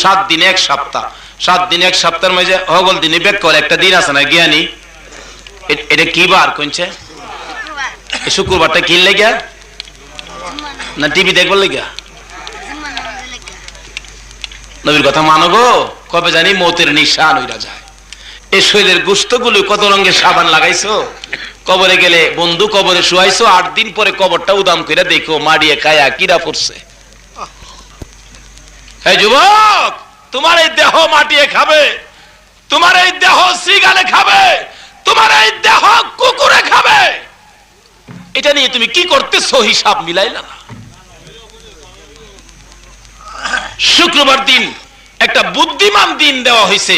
7 দিন 1 সপ্তাহ, 7 দিন 1 সপ্তাহের মাঝে হগল দিনে বেক করে একটা দিন আছে না জ্ঞানী, এটা কি বার কোনছে? শুক্রবারটা কি লেগে না টিভি দেখবার লেগে? নবীর কথা মানো গো, কবে জানি মৌতের নিশান হইরা যায়। এই শরীরের গোশতগুলো কত রঙের সাবান লাগাইছো, কবরে গেলে বন্ধু কবরে শুয়াইছো, 8 দিন পরে কবরটা উদাম করে দেখো মাড়িয়ে খায়া কিরা পড়ছে। এই যুবক, তোমার এই দেহ মাটিয়ে খাবে, তোমার এই দেহ সিগালে খাবে, তোমার এই দেহ কুকুরে খাবে। এটা নিয়ে তুমি কি করতেছো হিসাব মিলাইলা না। শুক্রবার দিন একটা বুদ্ধিমান দিন দেওয়া হয়েছে,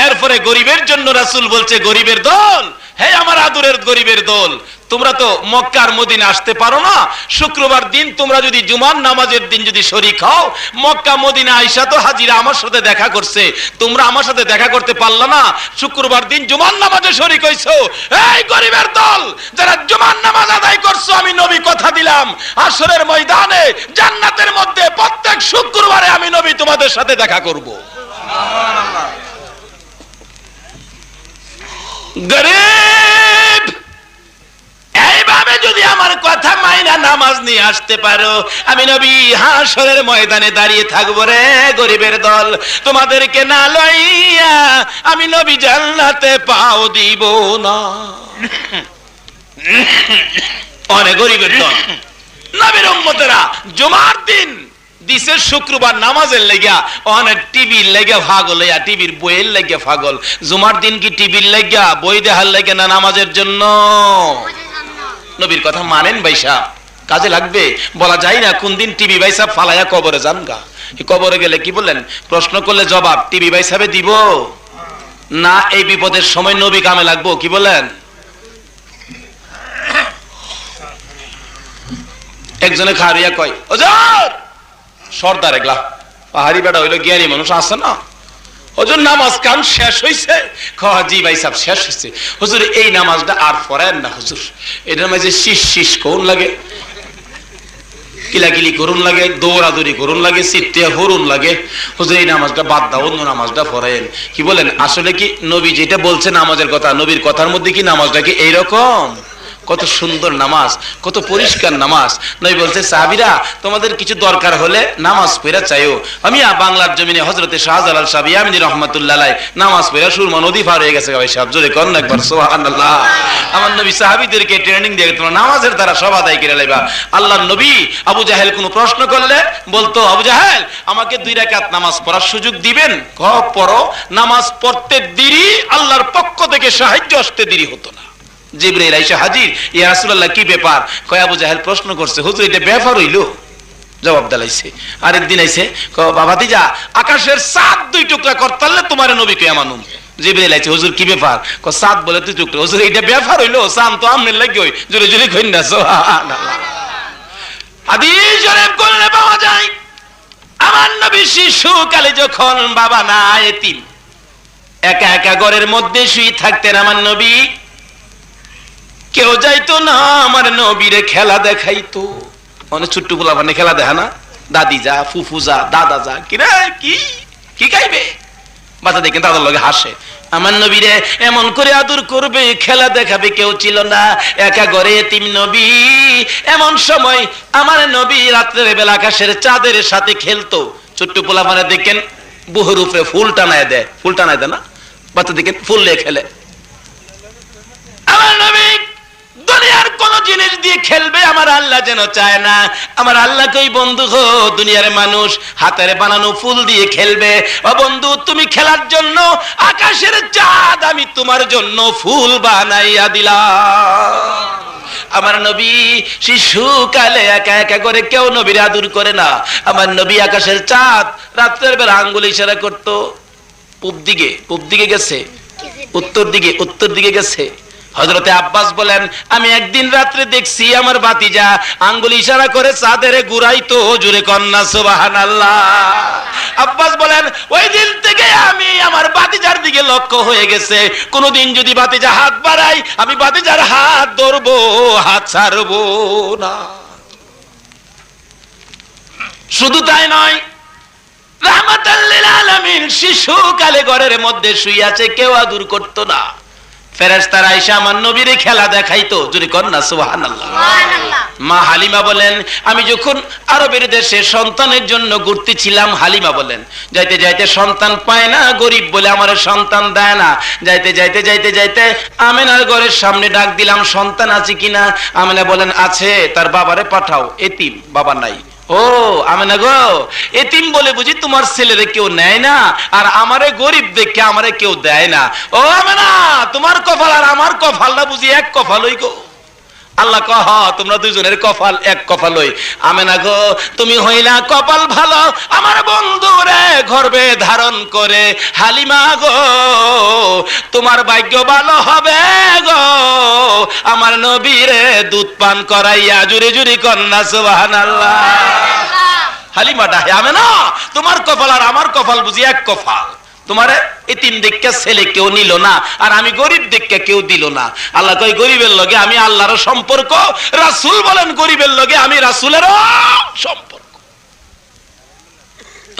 এরপরে গরিবের জন্য রাসূল বলছে গরিবের দল, হে আমার আদরের গরিবের দল, তোমরা তো মক্কা আর মদিনা আসতে পারো না, শুক্রবার দিন তোমরা যদি জুমার নামাজের দিন যদি শরীক হও, মক্কা মদিনা আইসা তো হাজিরা আমার সাথে দেখা করছে, তোমরা আমার সাথে দেখা করতে পারলা না, শুক্রবার দিন জুমার নামাজে শরীক হইছো। এই গরিবের দল, যারা জুমার নামাজ আদায় করছো, আমি নবী কথা দিলাম হাশরের ময়দানে জান্নাতের মধ্যে প্রত্যেক শুক্রবারে আমি নবী তোমাদের সাথে দেখা করব। সুবহানাল্লাহ। গরিব, এইভাবে যদি আমার কথা মাইনা নামাজ নিয়ে আসতে পারো, আমি নবী হাশরের ময়দানে দাঁড়িয়ে থাকবো রে গরিবের দল, তোমাদেরকে না লইয়া আমি নবী জান্নাতে পাও দিব না। অনেক গরিবের দল নবীর উম্মতেরা জুমার দিন দিছে শুক্রবার নামাজের লেগা, অনেক টিভির লেগে পাগল, টিভির বইয়ের লেগে পাগল। জুমার দিন কি টিভির লেগা, বই দেখার লেগে না নামাজের জন্য? নবীর কথা মানেন ভাইসা, কাজে লাগবে। বলা যায় না কোন দিন টিভি ভাইসা ফালাইয়া কবরে যান গা। কবরে গেলে কি বললেন, প্রশ্ন করলে জবাব টিভি ভাইসাবে দিব না, এই বিপদের সময় নবী কামে লাগবো? কি বলেন? একজনে খারিয়া কয়, ওজর সর্দার এগলা পাহাড়ি বেড়া হইলো জ্ঞানী মানুষ আছে না, হুজুর নামাজ কাম শেষ হইছে? জি ভাই সাহেব শেষ হইছে। হুজুর এই নামাজটা আর পড়েন না হুজুর, এটার মাঝে শীষ শীষ করুন লাগে, কিলাকিলি করুন লাগে, দৌড়াদৌড়ি করুন লাগে, চিত্তে হরুন লাগে, হুজুর এই নামাজটা বাদ দাও, অন্য নামাজটা পড়েন। কি বলেন? আসলে কি নবী যেটা বলছে নামাজের কথা, নবীর কথার মধ্যে কি নামাজটা কি এইরকম? কত সুন্দর নামাজ, কত পরিষ্কার নামাজ। নবী বলছে সাহাবীরা তোমাদের কিছু দরকার হলে নামাজ পড়া চাইও। আমি বাংলার জমিনে হযরতে শাহজালাল সাহেব ইয়ামিনী রাহমাতুল্লাহ আলাইহি নামাজ পড়া সুরমা নদী পার হয়ে গেছে। ভাই সাহেব জোরে কোন একবার সুবহানাল্লাহ। আমার নবী সাহাবীদেরকে ট্রেনিং দিয়ে তোমরা নামাজের দ্বারা সব আদায় করে লাইবা। আল্লাহর নবী আবু জাহেল কোনো প্রশ্ন করলে বলতো, আবু জাহেল আমাকে 2 রাকাত নামাজ পড়ার সুযোগ দিবেন? পড়ো। নামাজ পড়তে দেরি, আল্লাহর পক্ষ থেকে সাহায্য আসতে দেরি হতো না। জিবরাইল আইসা হাজির, ইয়া রাসূলুল্লাহ কি ব্যাপার? কয় আবু জাহেল প্রশ্ন করছে, হুজুর এটা ব্যাপার হইলো? জবাব দিলাইছে। আরেকদিন আইছে, কয় বাবাতি যা আকাশের চাঁদ 2 টুকরা করতালে তোমার নবী কে মানুম। জিবরাইল আইছে, হুজুর কি ব্যাপার? কয় চাঁদ বলে 2 টুকরা। হুজুর এটা ব্যাপার হইলো? চাঁদ তো আমনের লাগি হই, জোরে জোরে কইন না সুবহানাল্লাহ। হাদিস শরীফ কোনে পাওয়া যায়, আমার নবী শিশুকালে যখন বাবা না এতিম একা একা ঘরের মধ্যে শুয়ে থাকতেন, আমার নবী কেউ যাইতো না আমার নবীরে খেলা দেখাইতো। মানে ছোট্ট পোলা মানে খেলা দেখা না, দাদি যা, ফুফু যা, দাদা যা, কিরে কি কি খাইবে, বাচ্চা দেখেন দাদার লগে হাসে। আমার নবীরে এমন করে আদর করবে, খেলা দেখাবে, কেউ ছিল না, একা ঘরে এতিম নবী। এমন সময় আমার নবী রাত্রের বেলা আকাশের চাঁদের সাথে খেলতো। ছোট্ট পোলা মানে দেখেন বুহের উপরে ফুল টানায় দেয়, ফুল টানায় দেয় না, বাচ্চা দেখেন ফুল দিয়ে খেলে। আমার নবী দুনিয়ার কোন জিনিস দিয়ে খেলবে আমার আল্লাহ যেন চায় না। আমার আল্লাহ কই বন্ধু গো, দুনিয়ার মানুষ হাতের বানানো ফুল দিয়ে খেলবে। ও বন্ধু, তুমি খেলার জন্য আকাশের চাঁদ আমি তোমার জন্য ফুল বানাইয়া দিলাম। আমার নবী শিশুকালে একা একা করে কেউ নবীর আদর করে না। আমার নবী আকাশের চাঁদ রাত্রের বেলা আঙ্গুল ইশারা করতো, পূব দিকে গেছে, উত্তর দিকে গেছে। হযরতে আব্বাস বলেন, আমি একদিন রাত্রে দেখছি আমার ভাতিজা আঙ্গুল ইশারা করে চাঁদের ঘুরাইতো, জোরে কন্যা সুবহানাল্লাহ। আব্বাস বলেন, ওই দিন থেকে আমি আমার ভাতিজার দিকে লক্ষ্য হয়ে গেছে, কোনদিন যদি ভাতিজা হাত বাড়াই আমি ভাতিজার হাত ধরবো, হাত ছাড়বো না। শুধু তাই নয়, রাহমাত আলামিন শিশুকালে ঘরের মধ্যে শুয়ে আছে, কেউ আদর করতো না। ফেরেশতারা আয়েশা আমার নবীরে খেলা দেখাইতো, যদি কন্যা সুবহানাল্লাহ। মা হালিমা বলেন, আমি যখন আরবের দেশে সন্তানের জন্য ঘুরতেছিলাম, হালিমা বলেন যাইতে যাইতে সন্তান পায় না, গরিব বলে আমার সন্তান দেয় না। যাইতে যাইতে যাইতে যাইতে আমেনার ঘরের সামনে ডাক দিলাম, সন্তান আছে কিনা? আমেনা বলেন আছে, তার বাবারে পাঠাও, এতিম, বাবা নাই। ও আমেনা গো, এতিম বলে বুঝি তোমার ছেলেরে কেউ নেয় না, আর আমারে গরিব দেখে আমারে কেউ দেয় না। ও আমেনা, তোমার কপাল আর আমার কপালটা বুঝি এক কপালই গো। আল্লাহ কহ, তোমরা দুইজনের কপাল এক কপালই। আমেনা গো, তুমি হইলা কপাল ভালো, আমার বন্ধুরে গর্ভে ধারণ করে। হালিমা গো, তোমার ভাগ্য ভালো হবে গো, আমার নবীরে দুধ পান করাইয়া। জুরি জুরি কন্যা সুবহানাল্লাহ। হালিমা ডাহে, আমেনা তোমার কপাল আর আমার কপাল বুঝি এক কপাল। তোমার এতিম দেখে ছেলে কেউ নিল না, আর আমি গরিব দেখে কেউ দিল না। আল্লাহ কই, গরিবের লগে আমি আল্লাহরও সম্পর্ক, রাসূল বলেন গরিবের লগে আমি রাসূলেরও সম্পর্ক।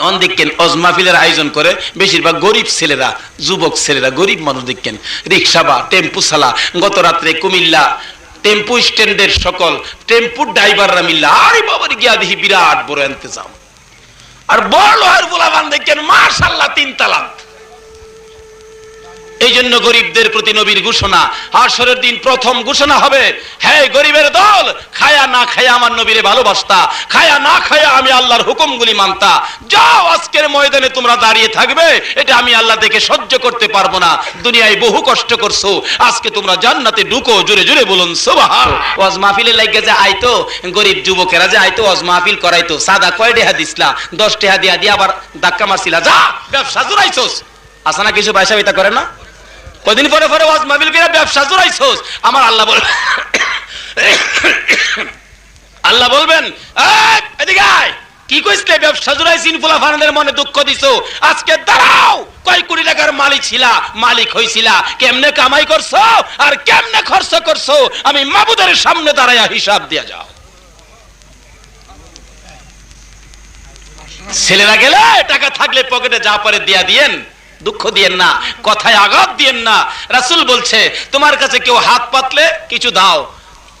অন দেখেন ওয়াজ মাহফিলের আয়োজন করে বেশিরভাগ গরিব ছেলেরা, যুবক ছেলেরা, গরিব মানুষ দেখেন, রিক্সা বা টেম্পু চালা। গত রাত্রে কুমিল্লা টেম্পু স্ট্যান্ডের সকল টেম্পুর ড্রাইভাররা মিল্লা, আরে বাবার গিয়া দেখি বিরাট বড় ইন্তজাম। আর বড় আর পোলাপান দেখেন মাশাআল্লাহ 3 তালাক। এই জন্য গরিবদের প্রতি নবীর ঘোষণা, হাশরের দিন প্রথম ঘোষণা হবে, হে গরিবের দল, খায়া না খায়া আমার নবীরে ভালোবাসতা, খায়া না খায়া আমি আল্লাহর হুকুমগুলি মানতা, যাও আজকের ময়দানে তোমরা দাঁড়িয়ে থাকবে, এটা আমি আল্লাহ দেখে সহ্য করতে পারবো না। দুনিয়ায় বহু কষ্ট করছো, আজকে তোমরা জান্নাতে ঢুকো। জোরে জোরে বলুন সুবহান। ওয়াজ মাহফিলে লাগে যে আইতো, গরিব যুবকেরা যে আইতো ওয়াজ মাহফিল করাইতো, সাদা কয় টাকা দিছলা? 10 টাকা দিয়া দিয়া আবার ধাক্কা মারছিলা, যা ব্যবসা জুড়াইছোস। আসা না কিছু পয়সা বিতা করে না? কদিন পরে পরে ওয়াজ মাহফিল করে ব্যবসা জুড়াইছোস। আমার আল্লাহ বল, আল্লাহ বলবেন, এদিকে আয়, কি কইছিলে? ব্যবসা জুড়াইছিন, ফুলাফানদের মনে দুঃখ দিছো, আজকে দাঁড়াও, কয় কোটি টাকার মালিক ছিলা, মালিক হইছিলা, কেমনে কামাই করছো আর কেমনে খরচ করছো, আমি মাবুদের সামনে দাঁড়াইয়া হিসাব দিয়া যাও। ছেলেরা গেলে টাকা থাকলে পকেটে যা পারে দিয়া দিয়েন, দুঃখ দিয়েন না, কথায় আঘাত দিয়েন না। রাসূল বলছে, তোমার কাছে কেউ হাত পাতলে কিছু দাও,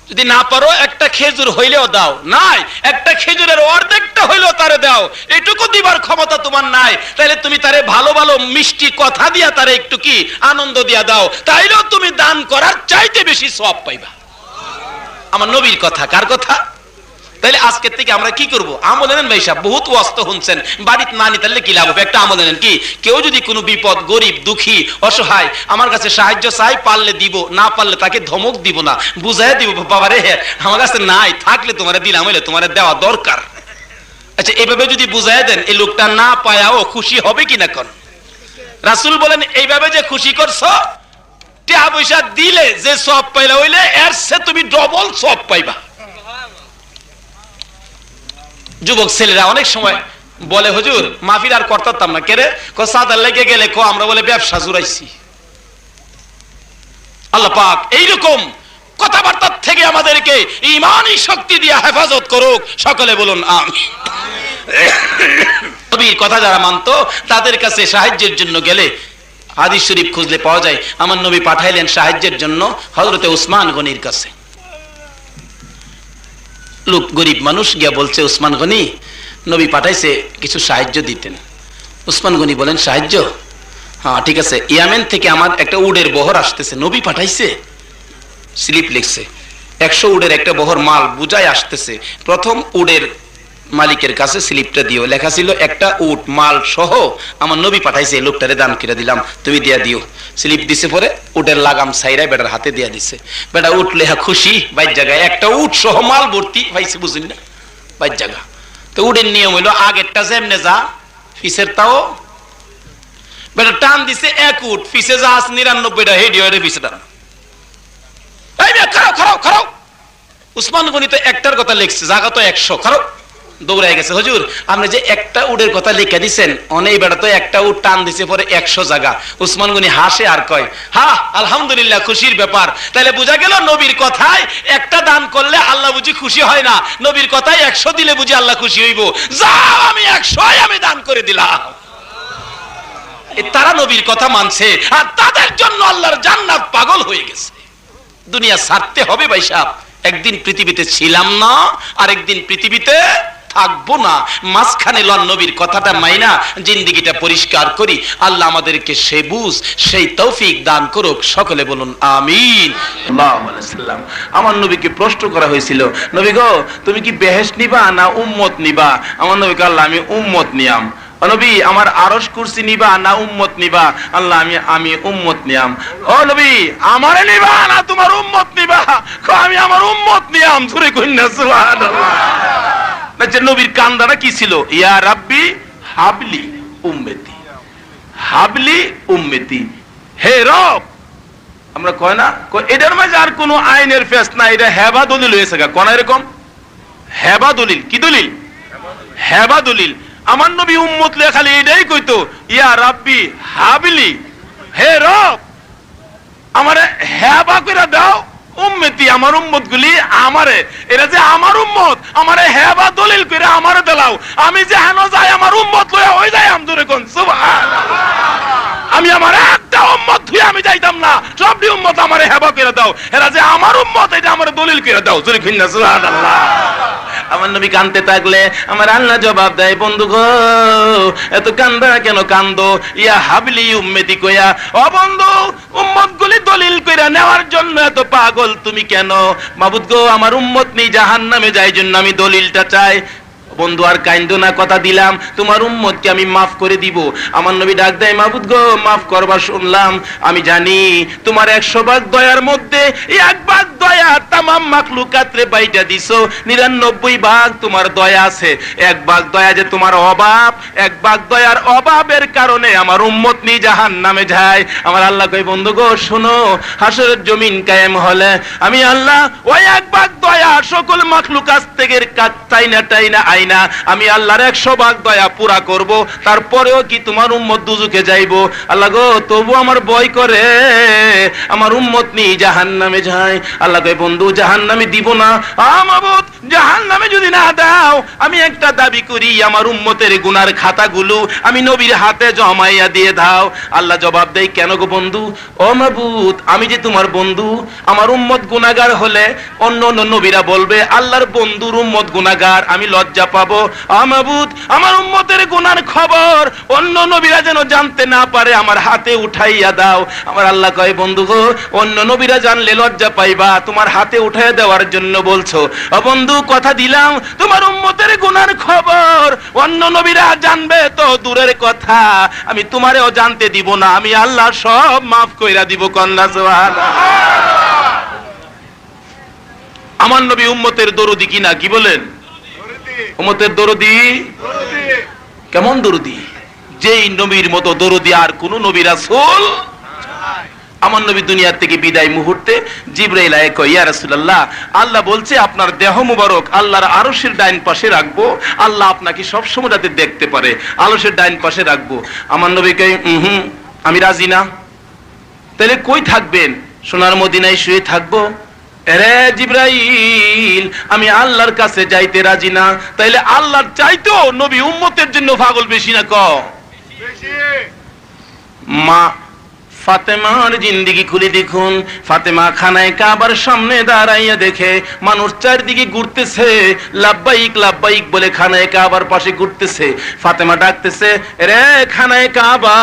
যদি না পারো একটা খেজুর হইলেও দাও, নাই একটা খেজুরের অর্ধেকটা হইলেও তারে দাও, এটুকু দিবার ক্ষমতা তোমার নাই, তাহলে তুমি তারে ভালো ভালো মিষ্টি কথা দিয়া তারে একটু কি আনন্দ দিয়া দাও, তাইলেও তুমি দান করার চাইতে বেশি সওয়াব পাইবা। আমার নবীর কথা, কার কথা? তাহলে আজকে থেকে আমরা কি করব? আমল নেন ভাই সাহেব, বহুত ওয়াস্ত শুনছেন, বাড়িতে না নিতে কি লাভ হবে? একটা আমল নেন। কি কেউ যদি কোনো বিপদ, গরিব দুঃখী অসহায় আমার কাছে সাহায্য চাই, পারলে দিব, না পারলে তাকে ধমক দিব না, বুঝাই দিব, বাবা রে আমার কাছে নাই, থাকলে তোমারে দিলাম, হইলে তোমারে দেওয়া দরকার। আচ্ছা, এইভাবে যদি বুঝাই দেন, এই লোকটা না পায়াও খুশি হবে কিনা কোন? রাসূল বলেন, এইভাবে যে খুশি করছো, টাকা পয়সা দিলে যে সওয়াব পাইলা হইলে এর চেয়ে তুমি ডবল সওয়াব পাইবা। যুবক ছেলেরা অনেক সময় বলে, হুজুর মাহফিল আর করতাম না, কেরে? সাদার লেগে গেলে আমরা বলে ব্যবসা জুড়াইছি। আল্লাহ পাক এইরকম কথাবার্তা থেকে আমাদেরকে ঈমানি শক্তি দিয়ে হেফাজত করুক, সকলে বলুন আমিন। নবীর কথা যারা মানতো তাদের কাছে সাহায্যের জন্য গেলে, হাদিস শরীফ খুঁজলে পাওয়া যায়, আমার নবী পাঠাইলেন সাহায্যের জন্য হযরতে উসমান গনির কাছে। লোক গরিব মানুষ গিয়া বলছে, উসমান গনি, নবী পাঠাইছে কিছু সাহায্য দিতেন। উসমান গনি বলেন, সাহায্য? হ্যাঁ ঠিক আছে, ইয়ামেন থেকে আমার একটা উডের বহর আসতেছে, নবী পাঠাইছে। স্লিপ লিখছে, 100 উডের একটা বহর মাল বুঝাই আসতেছে, প্রথম উডের মালিকের কাছে স্লিপটা দিও, লেখা ছিল একটা উট মাল সহ আমার নবী পাঠাইছে, এই লোকটারে দান করে দিলাম, তুমি দিয়া দিও। স্লিপ দিছে, পরে উটের লাগাম সাইরাই বেটার হাতে দিয়া দিছে। বেটা উট লেহা খুশি, বাইর জায়গায় একটা উট সহ মাল ভর্তি পাইছে, বুঝলি না, বাইর জায়গা। তো উটের নিয়ম হইলো, আগেরটা যেমনে যা পিছের তাও, বেটা টান দিছে এক উট, পিছে যা আছে 99টা, হেডি হয়ে পিছে টান। খারাপ খারাপ খারাপ, উসমান গনি তো একটার কথা লিখছে, জায়গা তো 100, খারাপ দৌড়াই গেছে। হুজুর আপনি যে একটা উটের কথা লিখে দিচ্ছেন, অনেক বেড়া তো একটা উট টান দিছে, পরে 100 জায়গা। উসমান গনি হাসে আর কয়, হ্যাঁ আলহামদুলিল্লাহ, খুশির ব্যাপার। তাহলে বোঝা গেল নবীর কথায় একটা দান করলে আল্লাহ বুঝি খুশি হয় না, নবীর কথায় 100 দিলে বুঝি আল্লাহ খুশি হইব। যাও আমি 100 আমি দান করে দিলাম। তারা নবীর কথা মানছে আর তাদের জন্য আল্লাহর জান্নাত পাগল হয়ে গেছে। দুনিয়া ছাড়তে হবে ভাই সাহেব, একদিন পৃথিবীতে ছিলাম না আর একদিন পৃথিবীতে থাকবো না, মাঝখানে লন নবীর কথাটা মাইনা জিন্দেগিটা পরিষ্কার করি। আল্লাহ আমাদেরকে সেই বুঝ সেই তৌফিক দান করুক, সকলে বলুন আমিন। সাল্লাল্লাহু আলাইহি ওয়াসাল্লাম, আমার নবীকে প্রশ্ন করা হয়েছিল, নবী গো তুমি কি বেহেশত নিবা না উম্মত নিবা? আমার নবীকে আল্লাহ আমি উম্মত নিয়াম। নবী আমার আরশ কুরসি নিবা না উম্মত নিবা? আল্লাহ আমি উম্মত নিয়াম। ও নবী আমারে নিবা না তোমার উম্মত নিবা? আমি আমার উম্মত নিয়াম। জোরে কইন না সুবহানাল্লাহ। নবীর কান্দাটা কি ছিল? ইয়া রাব্বি হাবলি উম্মতি, হাবলি উম্মতি, হে রব। আমরা কয় না, এটার মাঝে আর কোন আইনের ফেস না, এটা হেবা দলিল হয়েছে। কোন এরকম হেবা দলিল? কি দলিল? হেবা দলিল। আমার নবী উম্মত লে খালি এটাই কইতো, ইয়া রাব্বি হাবলি, হে রব আমারে হেবা কইরা দাও উম্মতি, আমার উম্মত গুলি আমারে, এরা যে আমার উম্মত, আমারে হেবা দলিল কইরা আমারে দেলাও, আমি যে হেন যাই আমার উম্মত লইয়া হই যায়। আমদুরে কোন সুবহানাল্লাহ। আমি আমার একটা উম্মত ধুই আমি যাইতাম না, সবটি উম্মত আমারে হেবা কইরা দাও, এরা যে আমার উম্মত এটা আমারে দলিল কইরা দাও। জোরে কইন না সুবহানাল্লাহ। আমার নবী কানতে থাকলে আমার আল্লাহ জবাব দেয়, বন্ধু গো এত কান্দা কেন কান্দো? ইয়া হাবলি উম্মতি কইয়া, ও বন্ধু উম্মত গুলি দলিল কইরা নেওয়ার জন্য এত পাগল তুমি কেন? মাবুদ গো আমার উম্মত নেই জাহান্নামে যায় জন্য আমি দলিলটা চাই। বন্ধু আর কাইন্দো না, কথা দিলাম তোমার উম্মতকে আমি মাফ করে দিব। আমার নবী ডাক দেয়, মাবুদ গো মাফ করবা শুনলাম, আমি জানি তোমার 100 ভাগ দয়ার মধ্যে 1 ভাগ দয়া তামাম মাখলুকাতরে বাইটা দিছো, 99 ভাগ তোমার দয়া আছে। 1 ভাগ দয়া যে তোমার অভাব, 1 ভাগ দয়ার অভাবের কারণে আমার উম্মত নি জাহান্নামে যায়। আমার আল্লাহ কই, বন্ধু গো শোনো, হাসরের জমিন কায়েম হলে আমি আল্লাহ ওই 1 ভাগ দয়া সকল মাখলুকাত থেকে টাইনা আইনা আমি আল্লাহর 100 ভাগ দয়া পুরা করব, তারপরেও কি তোমার উম্মত দুজকে যাইবো? আল্লাহ গো তবু আমার ভয় করে, আমার উম্মত নি জাহান্নামে যায়। আল্লাহ কয়, বন্ধু জাহান্নামে দিব না। মাবুদ জাহান্নামে যদি না দাও, আমি একটা দাবি করি, আমার উম্মতের গুনার খাতাগুলো আমি নবীর হাতে জমাইয়া দিয়ে দাও। আল্লাহ জবাব দেয়, কেন গো বন্ধু? ও মাবুদ আমি যে তোমার বন্ধু, আমার উম্মত গুনাহগার হলে অন্য অন্য নবীরা বলবে আল্লাহর বন্ধুর উম্মত গুনাহগার, আমি লজ্জা পাবো। মাবুদ আমার উম্মতের গুনার খবর অন্য নবীরা যেন জানতে না পারে, আমার হাতে উঠাইয়া দাও। আমার আল্লাহ কয়, বন্ধু গো অন্য নবীরা জানলে লজ্জা পাইবা, তোমার হাতে উঠাইয়া দেওয়ার জন্য বলছো। ও বন্ধু কথা দিলাম, তোমার উম্মতের গুনার খবর অন্য নবীরা জানবে তো দূরের কথা, আমি তোমারেও জানতে দিব না, আমি আল্লাহ সব মাফ কইরা দিব। কন্যা সুবহানাল্লাহ। আমার নবী উম্মতের দরদি কিনা? কি বলেন? উম্মতের দরদি। কেমন দরদি? যেই নবীর মতো দরদি আর কোন নবী রাসূল। আমার নবী দুনিয়া থেকে বিদায় মুহূর্তে জিবরাইল আয়ে কয়, ইয়া রাসূলুল্লাহ আল্লাহ বলছে আপনার দেহ মুবারক আল্লাহর আরশের ডাইন পাশে রাখবো, আল্লাহ আপনাকে সব সময় যাতে দেখতে পারে আরশের ডাইন পাশে রাখবো। আমার নবী কয়, আমি রাজি না। তাহলে কই থাকবেন? সোনার মদিনায় শুয়ে থাকবো। আরে জিবরাইল আমি আল্লাহর কাছে যাইতে রাজি না। তাইলে আল্লাহর চাইতো নবী উম্মতের জন্য পাগল বেশি না? মা ফাতেমার জিন্দেগি খুলে দেখুন। ফাতেমা খানায় কাবার সামনে দাঁড়াইয়া দেখে মানুষ চারদিকে ঘুরতেছে, লাব্বাইক লাব্বাইক বলে খানায় কাবার পাশে ঘুরতেছে। ফাতেমা ডাকতেছে, রে খানায় কাবা।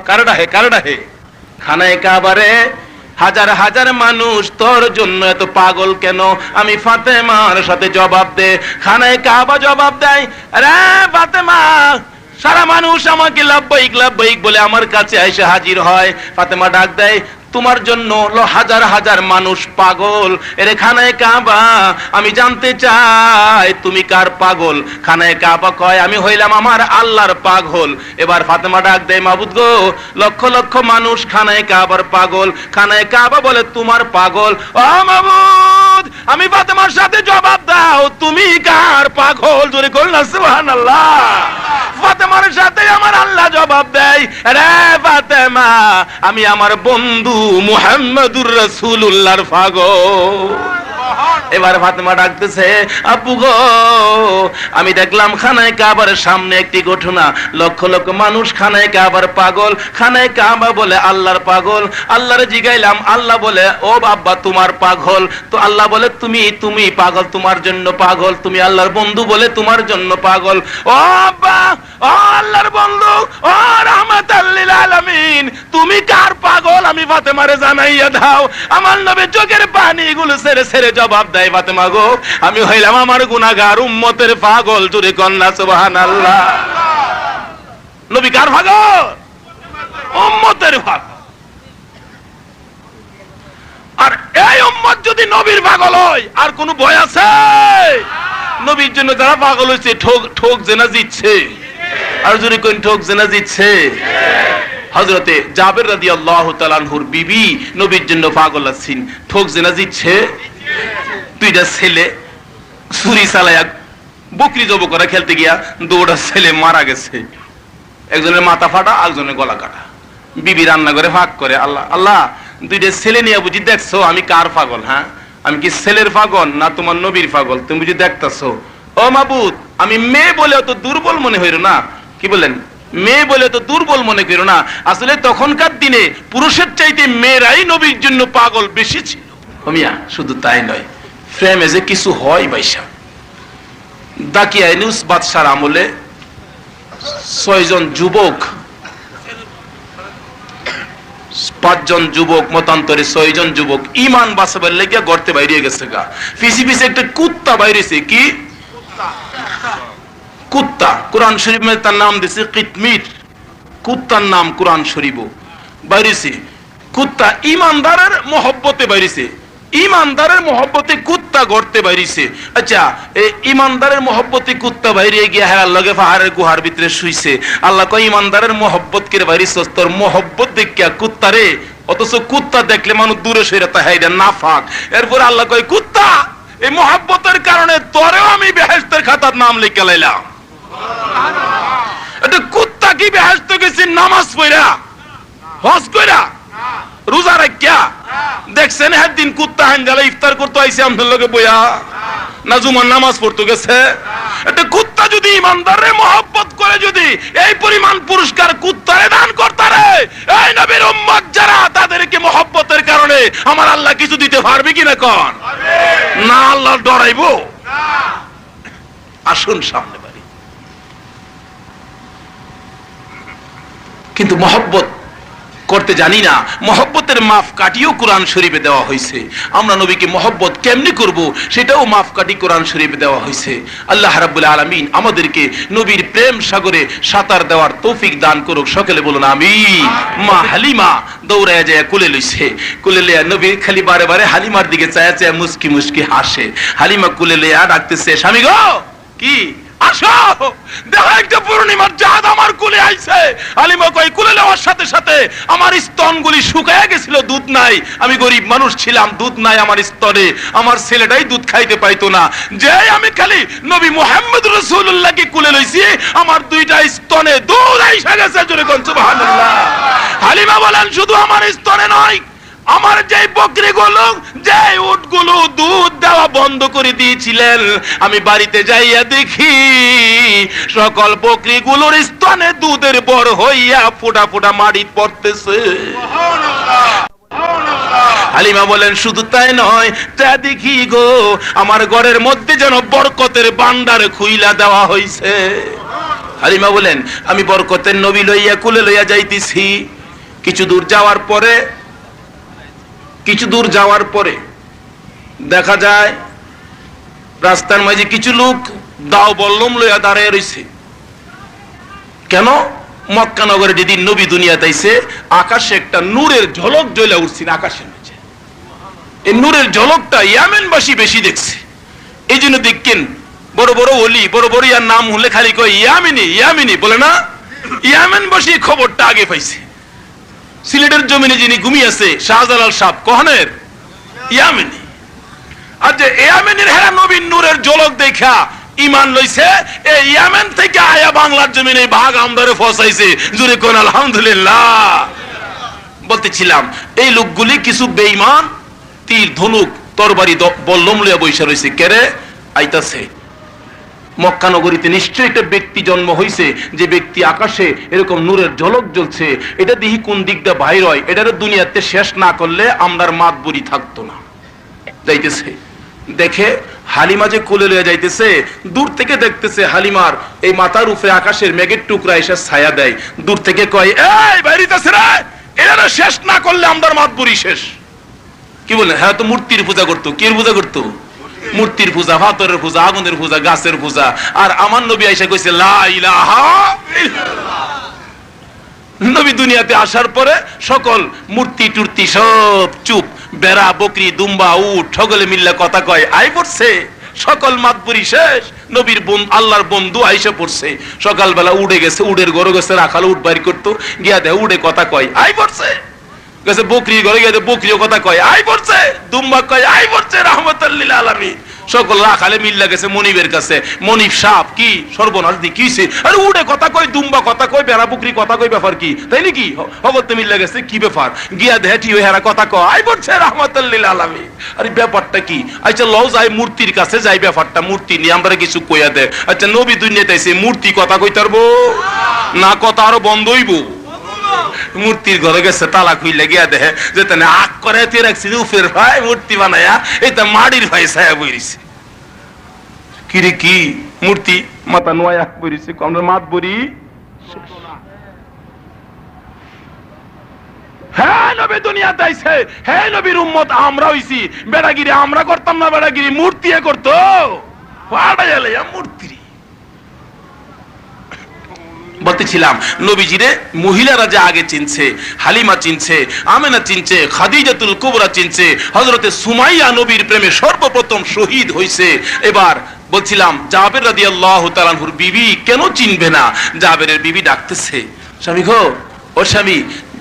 কারডা হে খানায় কাবারে, হাজার হাজার মানুষ তোর জন্য এত পাগল কেন? আমি ফাতেমার সাথে জবাব দে। খানায় কাবা জবাব দেয়, রে ফাতেমা সারা মানুষ আমাকে লাব্বাইক লাব্বাইক বলে আমার কাছে এসে হাজির হয়। ফাতেমা ডাক দেয়, তোমার জন্য হাজার হাজার মানুষ পাগল। এরে খানায় কাবা আমি জানতে চাই তুমি কার পাগল? খানায় কাবা কয়, আমি হইলাম আমার আল্লাহর পাগল। এবার ফাতেমা ডাক দেয়, মাবুদ গো লক্ষ লক্ষ মানুষ খানায় কাবার পাগল। খানায় কাবা বলে তোমার পাগল। ও মাবুদ আমি ফাতেমার সাথে জবাব দাও, তুমি কার পাগল? জোরে কইল না সুবহানাল্লাহ। ফাতেমার সাথে আমার আল্লাহ জবাব দেয়, রে ফাতেমা আমি আমার বন্ধু মুহাম্মদুর রাসূলুল্লাহর পাগল। ও এবার ফাতেমা ডাকতেছে, আব্বু গো, আমি দেখলাম খানায় কাবার সামনে একটি ঘটনা, লক্ষ লক্ষ মানুষ খানায় কাবার পাগল, খানায় কাবা বলে আল্লাহর পাগল। আল্লাহরে জিগাইলাম, আল্লাহ বলে ও আব্বা তোমার পাগল, তো আল্লাহ বলে তুমি পাগল, তোমার জন্য পাগল, তুমি আল্লাহর বন্ধু বলে তোমার জন্য পাগল। ও আব্বা, ও আল্লাহর বন্ধু, ও রাহমাতাল লিল আলামিন, তুমি কার পাগল আমি ফাতেমারে জানাইয়া দাও। আমার নবী চোখের পানিগুলো ছেড়ে ছেড়ে জবাব দেয়, ফাতেমা গো, আমি হইলাম আমার গুনাহগার উম্মতের পাগল। জোরে কন্যা সুবহানাল্লাহ। নবী কার পাগল? উম্মতের পাগল। আর এই উম্মত যদি নবীর পাগল হয় আর কোন ভয় আছে? নবীর জন্য যারা পাগল হয়েছে ঠোক জেনা জিতছে। আর যদি কোন ঠোক জেনা জিতছে? হযরতে জাবের রাদিয়াল্লাহু তাআলা আনহুর বিবি নবীর জন্য পাগল আছেন, ঠোক জেনা জিতছে। দুইটা ছেলে ছুরি চালায়া বকরি জব করে খেলতে গিয়া দুটা ছেলে মারা গেছে, একজনের মাথা ফাটা, একজনের গলা কাটা। বিবি রান্না করে ভাগ করে, আল্লাহ আল্লাহ, দুইটা ছেলে নিয়ে বুঝি দেখছো আমি কার পাগল? হ্যাঁ, আমি কি ছেলের পাগল না তোমার নবীর পাগল? তুমি বুঝি দেখতেছো? ও মাবুদ, আমি মেয়ে বলে অত দুর্বল মনে হইল না। কি বলেন? মেয়ে বলে তো দুর্বল মনে করো না। আসলে তখনকার দিনে পুরুষের চাইতে মেয়েরাই নবীর জন্য পাগল বেশি ছিল। মিয়া শুধু তাই নয়, ফ্রেমে যে কিছু হয় বাইশা। দাকিয়া ইউনুস বাদশার আমলে 6 জন যুবক, 5 জন যুবক মতান্তরে 6 জন যুবক ইমান বাঁচাবার লেগে গর্তে বাইরে গেছে গা। পিছি পিছি একটা কুত্তা বাইরেছে। কি কুত্তা? কোরআন শরীফ মধ্যে তার নাম দিয়েছে কিতমির। কুত্তার নাম কোরআন শরীফ বাইরেছে। কুত্তা ইমানদারের মহব্বতে বাইরেছে, ইমানদারের মহব্বতে কুত্তা গড়তে বাইরেছে। আচ্ছা, এই ইমানদারের মহব্বতে কুত্তা বাইরে গিয়ে হেরার লগে পাহাড়ের গুহার ভিতরে শুইছে। আল্লাহ কয় ইমানদারের মহব্বত করে বাইরেছ, তোর মহব্বত দেখিয়া কুত্তারে, অথচ কুত্তা দেখলে মানুষ দূরে সরে তাহাই নাফাক। এরপর আল্লাহ কয় কুত্তা, এই মহব্বতের কারণে তোরেও আমি বেহেশতের খাতার নাম লিখে লাইলাম। এটা কুত্তা কি বেহেশত গেছে নামাজ পড়া, হজ কইরা, রোজা রাখিয়া? দেখছেন একদিন কুত্তা হাঙ্গালে ইফতার করতে আইছে আমাদের লগে বইয়া, না জুমার নামাজ পড়তে গেছে? এটা কুত্তা যদি ইমানদারের মহব্বত করে যদি এই পরিমাণ পুরস্কার কুত্তারে দান করতারে, এই নবীর উম্মত যারা, তাদেরকে মহব্বতের কারণে আমার আল্লাহ কিছু দিতে পারবে কিনা? কোন না, আল্লাহ ডরাইবো? আসুন সামনে বাড়ি। কিন্তু মহব্বত করতে জানি না, মহব্বতের মাপ কাটিও কোরআন শরীফে দেওয়া হয়েছে। আমরা নবীকে মহব্বত কেমনি করব সেটাও মাপ কাটি কোরআন শরীফে দেওয়া হয়েছে। আল্লাহ রাব্বুল আলামিন আমাদেরকে নবীর প্রেম সাগরে সাঁতার দেওয়ার তৌফিক দান করুক। সকলে বলুন আমিন। মা হালিমা দৌড়ায় যায় কোলে লইছে, কোলে লইয়া নবী খালি বারে বারে হালিমার দিকে চায়া চায়া মুস্কি মুস্কি হাসে। হালিমা কোলে লইয়া ডাকতেছে, স্বামী গো, কি আসো, দেখো একটা পূর্ণিমার চাঁদ আমার কোলে আইছে। হালিমা কই, কোলে নেওয়ার সাথে সাথে আমার স্তনগুলি শুকায় গেছিল, দুধ নাই, আমি গরিব মানুষ ছিলাম, দুধ নাই আমার স্তনে, আমার ছেলেটাই দুধ খাইতে পাইতো না। যে আমি খালি নবী মুহাম্মদ রাসূলুল্লাহকে কোলে লইছি, আমার দুইটা স্তনে দুধ আইসা গেছে। জোরে কোন সুবহানাল্লাহ। হালিমা বলেন, শুধু আমার স্তনে নয়, আমার যে বকরিগুলো, যে উটগুলো দুধ দেওয়া বন্ধ করে দিয়েছিলেন, আমি বাড়িতে যাইয়া দেখি সকল বকরিগুলোর স্তনে দুধের বর হইয়া ফোঁটা ফোঁটা মাটি পড়তেছে। হালিমা বলেন, শুধু তাই নয়, তা দেখি গো, আমার ঘরের মধ্যে যেন বরকতের ভান্ডার খুইলা দেওয়া হইছে। হালিমা বলেন, আমি বরকতের নবী লইয়া কুলে লইয়া যাইতেছি। কিছু দূর যাওয়ার পরে দেখা যায় রাস্তার মাঝে কিছু লোক দাও বল্লম লইয়া দাঁড়ায় রয়েছে। কেন? মক্কা নগরে যেদিন নবী দুনিয়াতে আইছে, আকাশে একটা নূরের ঝলক জ্বলে উঠছে আকাশের নিচে। এই নূরের ঝলকটা ইয়ামেনবাসী বেশি দেখছে। এই জন্য দেখেন বড় বড় ওলি, বড় বড় ইয়ার নাম হলে খালি কয় ইয়ামিনী ইয়ামিনী বলে না, ইয়ামেনবাসী খবরটা আগে পাইছে। সিলেটের জমিনে যিনি ঘুমিয়ে আছে শাহজালাল সাহেব কহনের ইয়ামেনী। আর যে ইয়ামেনের হেরা নবীর নূরের ঝলক দেখা ইমান লইছে, এই ইয়ামেন থেকে আয়া বাংলার জমিনে ভাগ আমদারে ফসাইছে। জুরে কোন আলহামদুলিল্লাহ। বলতেছিলাম এই লোকগুলি কিছু বেঈমান, তীর ধনুক তরবারি বল্লম লইয়া বৈশা রয়েছে, কেরে আইতাছে। মক্কা নগরীতে নিশ্চয়ই একটা ব্যক্তি জন্ম হইছে, যে ব্যক্তি আকাশে এরকম নূরের ঝলক জ্বলছে, এটা দেখি কোন দিক দিয়ে বাইর হয়, এটার দুনিয়াতে শেষ না করলে আমরার মাতবরি থাকতো না। যাইতেছে, দেখে হালিমা যে কোলে লইয়া যাইতেছে, দূর থেকে দেখতেছে হালিমার এই মাথার উপরে আকাশের মেঘের টুকরা এসে ছায়া দেয়। দূর থেকে কয়, এই বাইরিতেছে রে, এটা শেষ না করলে আমরার মাতবরি শেষ। কি বলে? হ্যাঁ, তো মূর্তির পূজা করতো। কি পূজা করতো? মূর্তির পূজা, পাথরের পূজা, আগুনের পূজা, গাছের পূজা। আর আমার নবী আয়েশা কইছে লা ইলাহা ইল্লাল্লাহ। নবী দুনিয়াতে আসার পরে সকল মূর্তি টুর্তি সব চুপ, বেড়া, বকরি, দুম্বা, উট সকলে মিল্লা কথা কয়, আই পড়ছে, সকল মাতবরি শেষ। নবীর আল্লাহর বন্ধু আইসা পড়ছে। সকালবেলা উড়ে গেছে, উড়ের ঘরে গেছে, রাখাল উঠ বাইর করতো, গিয়া দেয় উড়ে কথা কয়, আই পড়ছে। গেছে বকরির ঘরে গিয়ে বকরিও কথা কয়, আই পড়ছে। দুম্বা কয়, আই পড়ছে রাহমাতুল লিল আলামিন। সকল রাখালে মিল্লা গেছে মনিবের কাছে। মনিব সাপ, কি সর্বনাশ দি কিছে? আরে উড়ে কথা কয়, দুম্বা কথা কয়, বেড়া বকরি কথা কয়, ব্যাপার কি? তাই নাকি? হগতে মিল্লা গেছে, কি ব্যাপার? গিয়া দেহটি হেরা কথা কয়, আই পড়ছে রাহমাতুল লিল আলামিন। আরে ব্যাপারটা কি? আচ্ছা লও যাই মূর্তির কাছে যাই, ব্যাপারটা মূর্তি নিয়ে আমরা কিছু কইয়া দে। আচ্ছা নবী দুনিয়াতে আইছে, মূর্তি কথা কইতে পারবো না? কথা আরো বন্ধ হইব। মূর্তির ঘরে গেছে, তালা খুইলে গিয়া দেখে যে তেনে আগ করে রাখছি উপের ভাই মূর্তি বানায়া, এটা মাটির ভাই ছায়া বইছে। কিরে কি মূর্তি? মাথা নোয়া বইছে, আমরা মাত বরি। হ্যাঁ নবী দুনিয়াতে আইছে, হ্যাঁ নবীর উম্মত আমরা হইছি। বেড়াগিরি আমরা করতাম না, বেড়াগিরি মূর্তি করতো। মূর্তি বলতেছিলাম, নবীজিরে মহিলারা যে আগে চিনছে, হালিমা চিনছে, আমেনা চিনছে, খাদিজাতুল কুবরা চিনছে, হযরতে সুমাইয়া নবীর প্রেমে সর্বপ্রথম শহীদ হইছে। এবার বলছিলাম জাবের রাদিয়াল্লাহু তাআলা আনহুর বিবি কেন চিনবে না? জাবেরের বিবি ডাকতেছে, স্বামী গো, ও স্বামী,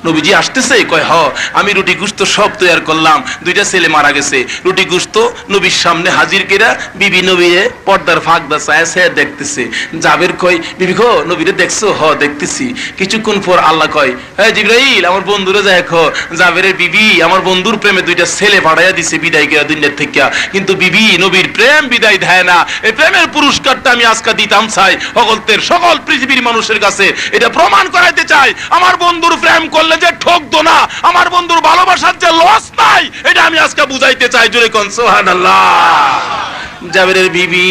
নবীজি আসতেছে। কয়, হ, আমি রুটি গুস্ত সব তৈরি করলাম, দুইটা ছেলে মারা গেছে, রুটি গুস্ত নবীর সামনে হাজির কেরা বিবি নবীরে পর্দার ফাঁক দা চায় দেখতেছে। জাবের কয়, বিবি গো, নবীরে দেখছো? হ, দেখতেছি। কিছুক্ষণ পর আল্লাহ কয়, হ্যাঁ জিবরাইল, আমার বন্ধুরে যায় দেখো, জাবেরের বিবি আমার বন্ধুর প্রেমে দুইটা ছেলে পাঠাইয়া দিছে বিদায় কেরা দুনিয়ার থেকে, কিন্তু বিবি নবীর প্রেম বিদায় দেয় না। এই প্রেমের পুরস্কারটা আমি আজকে দিতাম চাই সকলদের, সকল পৃথিবীর মানুষের কাছে এটা প্রমাণ করাইতে চাই। আমার বন্ধুর প্রেম করলে যে ঠকতো না, আমার বন্ধুর ভালোবাসার যে লস নাই, এটা আমি আজকে বুঝাইতে চাই। জোরে কোন সুবহানাল্লাহ। জাবেরের বিবি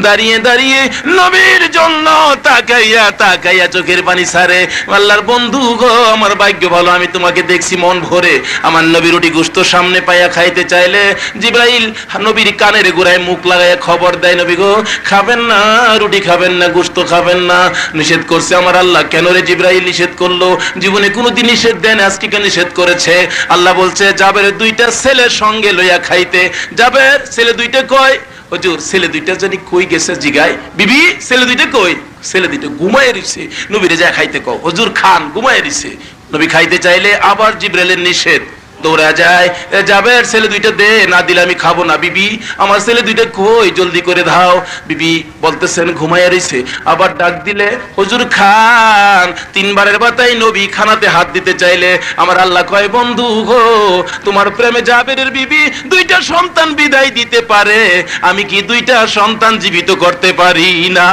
দাঁড়িয়ে দাঁড়িয়ে নবীর জন্য তাকাইয়া তাকাইয়া চোখের পানি ছাড়ে। আল্লাহর বন্ধু গো, আমার ভাগ্য ভালো, আমি তোমাকে দেখছি মন ভরে। আমার নবী রুটি গোশত সামনে পাইয়া খাইতে চাইলে জিবরাইল নবীর কানের গোড়ায় মুখ লাগাইয়া খবর দেয়, নবী গো, খাবেন না, রুটি খাবেন না, গোশত খাবেন না, নিষেধ করছে আমার আল্লাহ। কেন রে জিবরাইল নিষেধ করলো? জীবনে কোনোদিন নিষেধ দেন, আজকে কেন নিষেধ করেছে? আল্লাহ বলছে জাবেরের দুইটা ছেলের সঙ্গে লইয়া খাইতে। জাবের ছেলে দুইটা কয়, হুজুর ছেলে দুইটা জানি কই গেছে জিগায়। বিবি ছেলে দুইটা কই? ছেলে দুইটা ঘুমায় রইছে, নবীরে যা খাইতে কও। হুজুর খান, ঘুমায় রইছে। নবী খাইতে চাইলে আবার জিবরাইলের নিষেধ, দৌড়া যায়, জাবের ছেলে দুইটা দে, না দিলে আমি খাবো না। বিবি আমার ছেলে দুইটা কই, জলদি করে দাও। বিবি বলতেছেন ঘুমাইয়া রইছে। আবার ডাক দিলে, হুজুর খান। তিনবারের বাতাই নবী খানাতে হাত দিতে চাইলে আমার আল্লাহ কয়, বন্ধু গো, তোমার প্রেমে জাবেরের বিবি দুইটা সন্তান বিদায় দিতে পারে, আমি কি দুইটা সন্তান জীবিত করতে পারি না?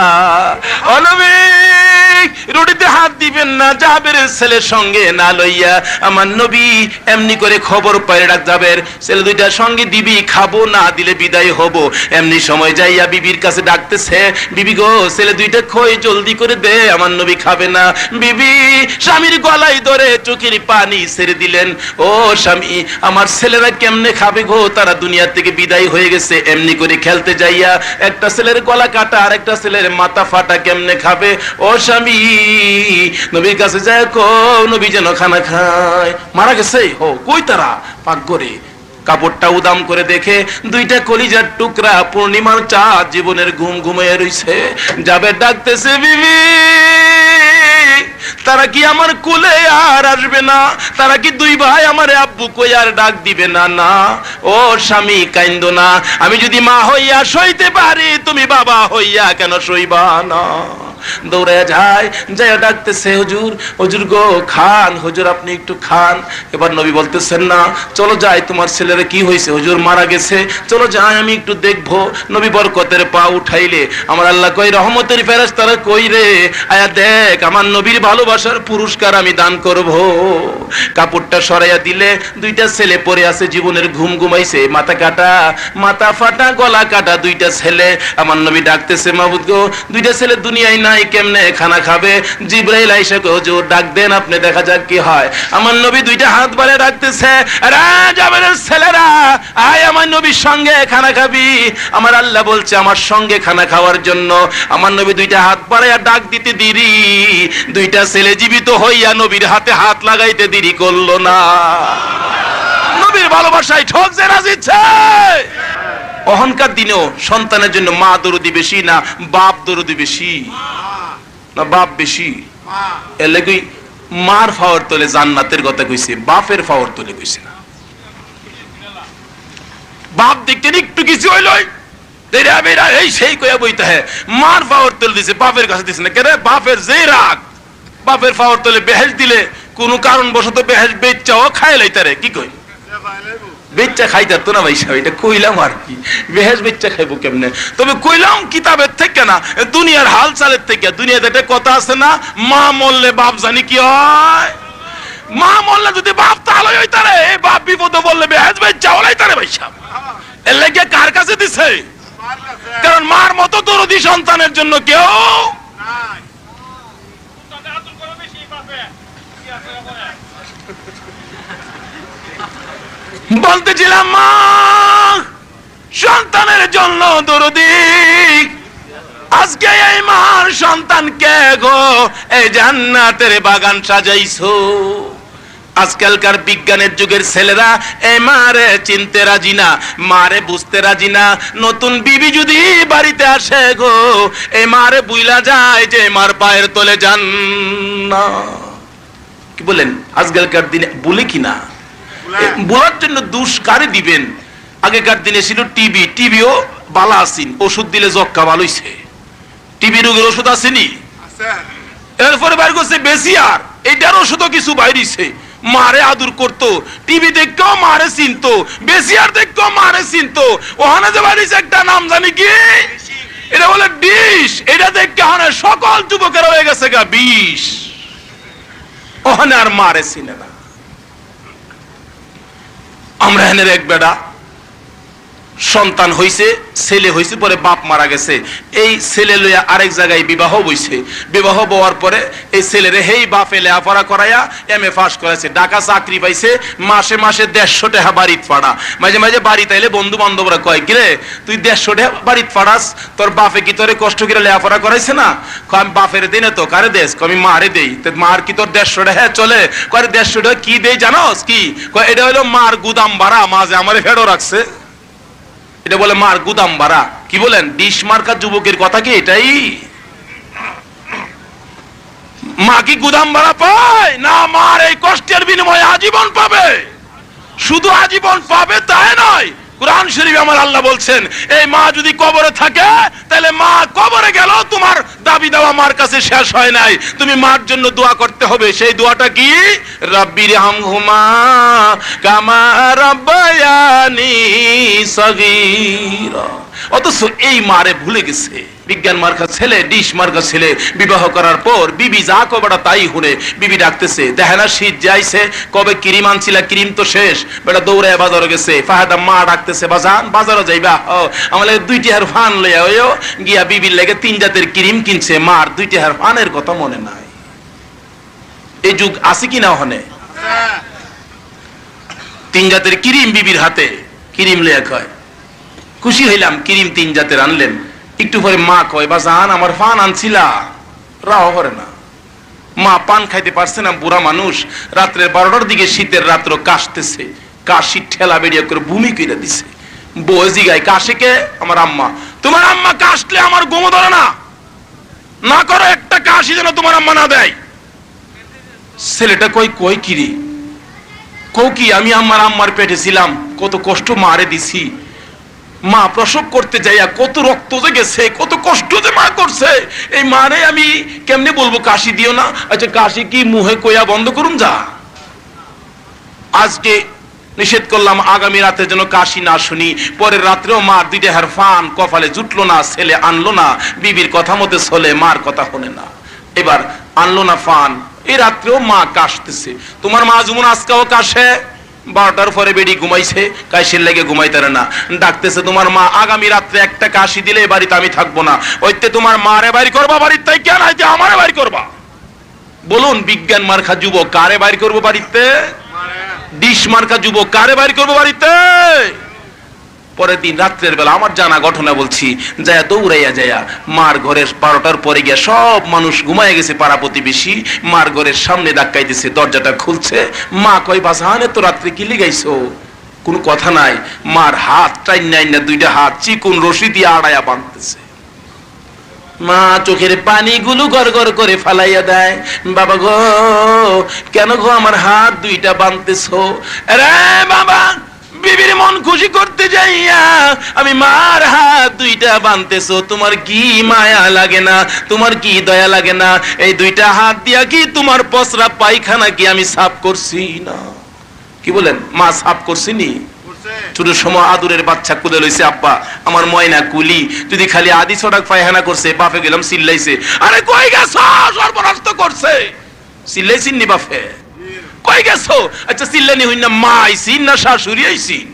অনবিক রুটিতে হাত দিবেন না জাবেরের ছেলের সঙ্গে না লইয়া। আমার নবী এমনি করে খবর পাইলে ডাক, জাবের ছেলে দুইটার সঙ্গে দিবি, খাবো, না দিলে বিদায় হব। এমনি সময় যাইয়া বিবির কাছে ডাকতেছে, বিবি গো, ছেলে দুইটা খই জলদি করে দে, আমার নবী খাবে না। বিবি স্বামীর গলায় ধরে চোখের পানি ছেড়ে দিলেন, ও স্বামী, আমার ছেলেরা কেমনে খাবে গো, তারা দুনিয়া থেকে বিদায় হয়ে গেছে। এমনি করে খেলতে যাইয়া একটা ছেলের গলা কাটা আর একটা ছেলের মাথা ফাটা, কেমনে খাবে? ও স্বামী, নবীর কাছে যায় কো, নবী যেন খানা খায়। মারা গেছে? ও কই তারা? পাক করে কাপড়টা উদাম করে দেখে দুইটা কলিজার টুকরা পূর্ণিমার চাঁদ জীবনের ঘুম ঘুমিয়ে রইছে। যাবে ডাকতেছে, বিবি তারা কি আমার কোলে আর আসবে না? তারা কি দুই ভাই আমার আব্বু কই আর ডাক দিবে না? না ও স্বামী, কাইন্দো না। আমি যদি মা হইয়া সইতে পারি, তুমি বাবা হইয়া কেন সইবা না? দৌড়ে যায়, যায় ডাকতেছে, হুজুর হুজুর গো খান, হুজুর আপনি একটু খান। এবার নবী বলতেছেন না, চলো যাই, তোমার ছেলের কি হয়েছে? হুজুর মারা গেছে, চলো যাই আমি একটু দেখবো। নবী বরকতের পা উঠাইলে আমার আল্লাহ কই, রহমতের ফেরেশতারা কই রে, আয়া দেখ আমার নবীর ভালোবাসার পুরস্কার আমি দান করব। কাপড়টা সরাইয়া দিলে দুইটা ছেলে পড়ে আছে, জীবনের ঘুম ঘুমাইছে, মাথা কাটা, মাথা ফাটা, গলা কাটা দুইটা ছেলে। আমার নবী ডাকতেছে, মাবুদ গো দুইটা ছেলে দুনিয়ায় নাই, কেমনে খানা খাবে? জিবরাইল আইসা কই, হুজুর ডাক দেন আপনি, দেখা যাক কি হয়। আমার নবী দুইটা হাত বাড়িয়ে ডাকতেছে, জাবেরের ছেলেরা আয় আমার নবীর সঙ্গে খানা খাবি। আমার আল্লাহ বলছে আমার সঙ্গে খানা খাওয়ার জন্য। আমার নবী দুইটা হাত বাড়াইয়া ডাক দিতে দেরি, দুইটা ছেলে জীবিত হইয়া নবীর হাতে হাত লাগাইতে দেরি করলো না। নবীর ভালোবাসায় ঠক যে রাজিছে। অহংকার দিনেও সন্তানের জন্য মা দরদি বেশি না বাপ দরদি বেশি? না বাপ বেশি? এর লাগি মার ফাওয়ার তোলে জান্নাতের কথা কইছে, বাপের ফাওয়ার তোলে কইছে না। বাপ দেখতে একটু কিছু হইল এই সেই কয়া বইতে হ্যাঁ, মার ফাওয়ার তোলে দিছে, বাপের কাছে দিছে না। কেন? বাপের যে রাগ, বাপের ফাওয়ার তোলে বেহেস দিলে কোন কারণ বশত বেহেস বেচাও খাই লাইতারে, কি কই বেচ্চা খাইতার তো না ভাই সাহেব, এটা কইলাম আর কি, বেহেস বেচ্চা খাইবো কেমনে? তবে কইলাম কিতাবের থেকে না, দুনিয়ার হাল চালের থেকে। দুনিয়াতে একটা কথা আছে না, মা মরলে বাপ জানি কি হয়। মা মরলে যদি বাপ তাহলে হইতারে, বাপ বিপদে বললে বেহেস বেচ্চা হলাইতারে ভাই সাহেব। এর লাগে কার কাছে দিছে? কারণ মার মতো দরদি সন্তানের জন্য কেউ বলতেছিলাম, মা সন্তানের জন্য দরদি। আজকে এই মার সন্তানকে গো এই জান্নাতের বাগান সাজাইছো। আজকালকার বিজ্ঞানের যুগের ছেলেরা এই মারে চিনতে রাজি না, মারে বুঝতে রাজি না। নতুন বিবি যদি বাড়িতে আসে গো, এই মারে বুইলা যায় যে মার পায়ের তলে যান না। কি বলেন? আজকালকার দিনে বলে কিনা বলার জন্য দুষ্কারে দিবেন। আগেকার দিনে ছিল টিবি, টিবিও বালা আসিন, ওষুধ দিলে যক্কা ভালো হইছে। টিবি রোগের ওষুধ আসেনি, এরপরে বাইর করছে বেসিয়ার, এটার ওষুধও কিছু বাইরিছে। মারে আদর করতো, টিভি দেখতেও মারে চিনতো, বেসিয়ার দেখতেও মারে চিনতো। ওখানে যে বাইরিছে একটা নাম জানি কি, এটা বলে ডিশ। এটা দেখতে ওখানে সকল যুবকেরা হয়ে গেছে গা বিষ। ওখানে আর মারে চিনে না। আমরা এনের এক বেড়া সন্তান হইছে, ছেলে হইছে, পরে বাপ মারা গেছে। এই ছেলে লইয়া আরেক জায়গায় বিবাহ বইছে। বিবাহ বওয়ার পরে এই ছেলেরে হেই বাপে লেখাপড়া করাইয়া এমএ পাস করাইছে, ঢাকা চাকরি পাইছে। মাসে মাসে 150 টাকা বাড়িত ফাড়া। মাঝে মাঝে বাড়িতে আইলে বন্ধু বান্ধবরা কয়, কিরে তুই 150 টাকা বাড়িত ফাড়াস, তোর বাপে কি তোরে কষ্ট করে লেখাপড়া করাইছে না? আমি বাপের দিনে তো কারে দেশ, আমি মারে দেই। মার কি তোর 150 টাকা চলে? কয় 150 টাকা কি দেই জানোস কি? কয় এটা হলো মার গুদাম ভাড়া, মাঝে আমার ফেরো রাখছে। এটা বলে মার গুদাম ভাড়া। কি বলেন? ডিশ মার্কা যুবকের কথা কি এটাই? মা কি গুদাম ভাড়া পায় না? মার এই কষ্টের বিনিময়ে আজীবন পাবে। শুধু আজীবন পাবে তাই নয়, কুরআন শরীফে আমার আল্লাহ বলছেন, এই মা যদি কবরে থাকে তাহলে মা কবরে গেল, তোমার দাবি দেওয়া মার কাছে শেষ হয় নাই। তুমি মার জন্য দোয়া করতে হবে। সেই দোয়াটা কি? রাব্বিরহামহুমা কামা রাব্বায়ানি সগীরা। অথচ এই মারে ভুলে গেছে। বিজ্ঞান মার্কা ছেলে, ডিশ মার্কা ছেলে বিবাহ করার পর বিবি যা কবেটা তাই শুনে। বিবি ডাকতেছে, দেখে না শীত যাইছে, কবে ক্রিম আনছিলা, ক্রিম তো শেষ। বেটা দৌড়ায় বাজারে গেছে। ফাহাদা মা ডাকতেছে, বাজান বাজারে যাইবা? আমার লাগে 2 টাকার ফান লইয়া হইও গিয়া বিবির লাগে 3 জাতের ক্রিম কিনছে। মার 2 টাকার ফানের কথা মনে নাই। এই যুগ আছে কিনা? ওখানে 3 জাতের ক্রিম বিবির হাতে, ক্রিম লইয়া কয় খুশি হইলাম, ক্রিম 3 জাতের আনলেন। একটু পরে মা কয়, বাজান আমার পান আনছিলা? রাও করে না। মা পান খাইতে পারছে না, বুড়া মানুষ। রাত্রে 12টার দিকে, শীতের রাত্র, কাশতেছে। কাশি ঠেলা বেরিয়ে করে ভূমি কইরা দিছে। বউ জিগায়, কাশে কে? আমার আম্মা। তোমার আম্মা কাশলে আমার ঘুম ধরে না, না করো একটা কাশি যেন তোমার আম্মা না দেয়। ছেলেটা কই, কই কিরে? কও কি? আমি আম্মার পেটে ছিলাম, কত কষ্ট মারে দিছি। মা প্রসব করতে যাইয়া কত রক্ত যে গেছে, কত কষ্ট যে মা করছে, এই মারে আমি কেমনে বলবো কাশি দিও না? আচ্ছা কাশি কি মুহে কইয়া বন্ধ করুন যা? আজকে নিষেধ করলাম আগামী রাতে যেন কাশি না শুনি। পরের রাত্রেও মার দুইটা হারফান কপালে জুটলো না, ছেলে আনলো না, বিবির কথা মতে চলে, মার কথা শোনে না। এবার আনলো না ফান, এই রাত্রেও মা কাশতেছে। তোমার মা যেমন আজকাও কাশে, 12টার পরে বেডি ঘুমাইছে, কাশির লেগে ঘুমাইতারে না, ডাকতেছে তোমার মা আগামী রাত্রে একটা কাশি দিলে এ বাড়িতে আমি থাকবো না। ওইতে তোমার মারে বাড়ি করবা বাড়ির, তাই কেন আইতে আমারে বাড়ি করবা? বলুন বিজ্ঞান মার্কা যুবক কারে বাড়ি করবো বাড়িতে? ডিশ মার্কা যুবক কারে বাড়ি করবো বাড়িতে? পরের দিন রাত্রের বেলা আমার জানা ঘটনা বলছি, যায় দৌড়াইয়া যায়া মার ঘরের 12টার পরে গিয়া সব মানুষ ঘুমায় গেছে, পাড়া প্রতিবেশী মার ঘরের সামনে ধাক্কাইতেছে, দরজাটা খুলছে। মা কয় বাজানে তো রাত্রে কি লিগাইছো? কোনো কথা নাই। মার হাত টাইন না, দুইটা হাত চিকুন রশি দিয়ে আড়াইয়া বাঁধতেছে। মা চোখের পানি গুলো গড় গড় করে ফালাইয়া দেয়, বাবা গো কেন গো আমার হাত দুইটা বাঁধতেছো? রে বাবা, বিবির মন খুশি করতে যাইয়া আমি মার হাত দুইটা বাঁধতেছো, তোমার কি মায়া লাগে না? তোমার কি দয়া লাগে না? এই দুইটা হাত দিয়া কি তোমার পসরা পায়খানা কি আমি সাফ করছি না? কি বলেন? মা সাফ করছিনি? ছোট সময় আদুরের বাচ্চা কুলে লইছে, আব্বা আমার ময়না কুলি যদি খালি আদি ছটাক পায়খানা করছে, বাপে গেলাম চিল্লাইছে, আরে কই গেছো? সর্বনাশ তো করছে। চিল্লাইছিন নি বাপে? কই গেছো? আচ্ছা চিল্লানি হইন না, মা আইছিন না শাশুড়ি আইছিন?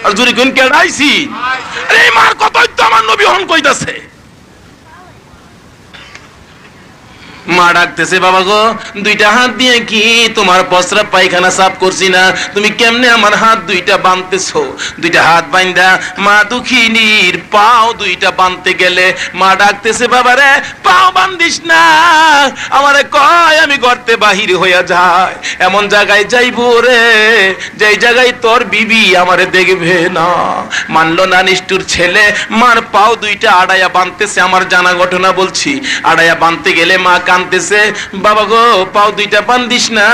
আর জুরি কোন কেডা আইছিন? আরে মার কথাই তো আমার নবী হন কইতাছে। মা ডাকতেছে, বাবা গো দুইটা হাত দিয়ে কি তোমার পসরা পায়খানা সাফ করছি না? তুমি কেমনে আমার হাত দুইটা বাঁধতেছো? দুইটা হাত বাইন্দা মা দুঃখিনীর পাও দুইটা বাঁধতে গেলে মা ডাকতেছে, বাবা রে পাও বান্ধিস না, আমারে কয় আমি গর্তে বাহির হইয়া যায়, এমন জায়গায় যাইবো রে যেই জায়গায় তোর বিবি আমারে দেখবে না। মানলো না নিষ্ঠুর ছেলে, মার পাও দুইটা আড়াইয়া বাঁধতেছে। আমার জানা ঘটনা বলছি, আড়াইয়া বাঁধতে গেলে মা কানতেছে, বাবা গো পাও দুইটা বান্ধিস না,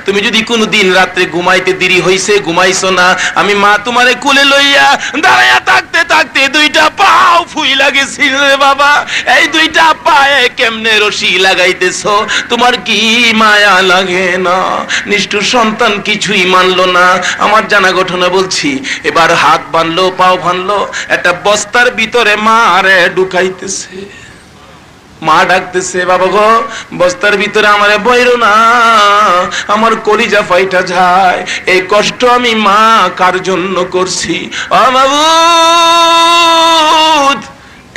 তুমি যদি কোনো দিন রাত্রে ঘুমাইতে দেরি হইছে, ঘুমাইছো না, আমি মা তোমারে কুলে লইয়া দাঁড়াইয়া থাকতে থাকতে দুইটা পাও ফুই লাগেছিল রে বাবা, এই দুইটা পায়ে কেমনে রশি লাগাইতেছো? তোমার কি মায়া লাগে না? নিষ্ঠুর সন্তান কিছুই মানলো না। আমার জানা ঘটনা বলছি। এবার হাত বানলো, পাও বানলো, একটা বস্তার ভিতরে মারে ঢুকাইতেছে। মা ডাকতেছে, বাবা গো বস্তার ভিতরে আমারে বইরো না, আমার কলিজা ফাইটা যায়, এই কষ্ট আমি মা কার জন্য করছি? ও মাবুদ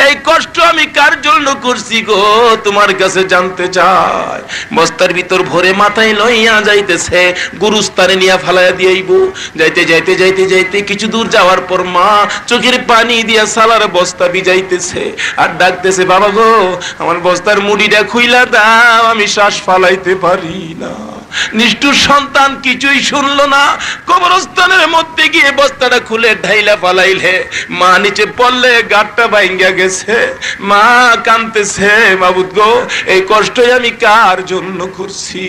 এই কষ্ট আমি কার জন্য করছি গো তোমার কাছে জানতে চাই। বস্তার ভিতর ভরে মাথায় লইয়া যাইতেছে, গুরুস্থানে নিয়ে ফালাইয়া দিয়াইব। যাইতে যাইতে যাইতে যাইতে কিছু দূর যাওয়ার পর মা চোখের পানি দিয়া সালার বস্তা ভিজাইতেছে আর ডাকতেছে, বাবা গো আমার বস্তার মুড়িটা খুইলা দাও, আমি শ্বাস ফালাইতে পারি না। নিষ্ঠুর সন্তান কিছুই শুনলো না, কবরস্থানের মধ্যে গিয়ে বস্তাটা খুলে ঢাইলা ফালাইলে মা নিচে পড়লে গাঁটটা ভাঙ্গা গেছে। মা কাঁদতেছে, মাবুদ গো এই কষ্টই আমি কার জন্য করছি?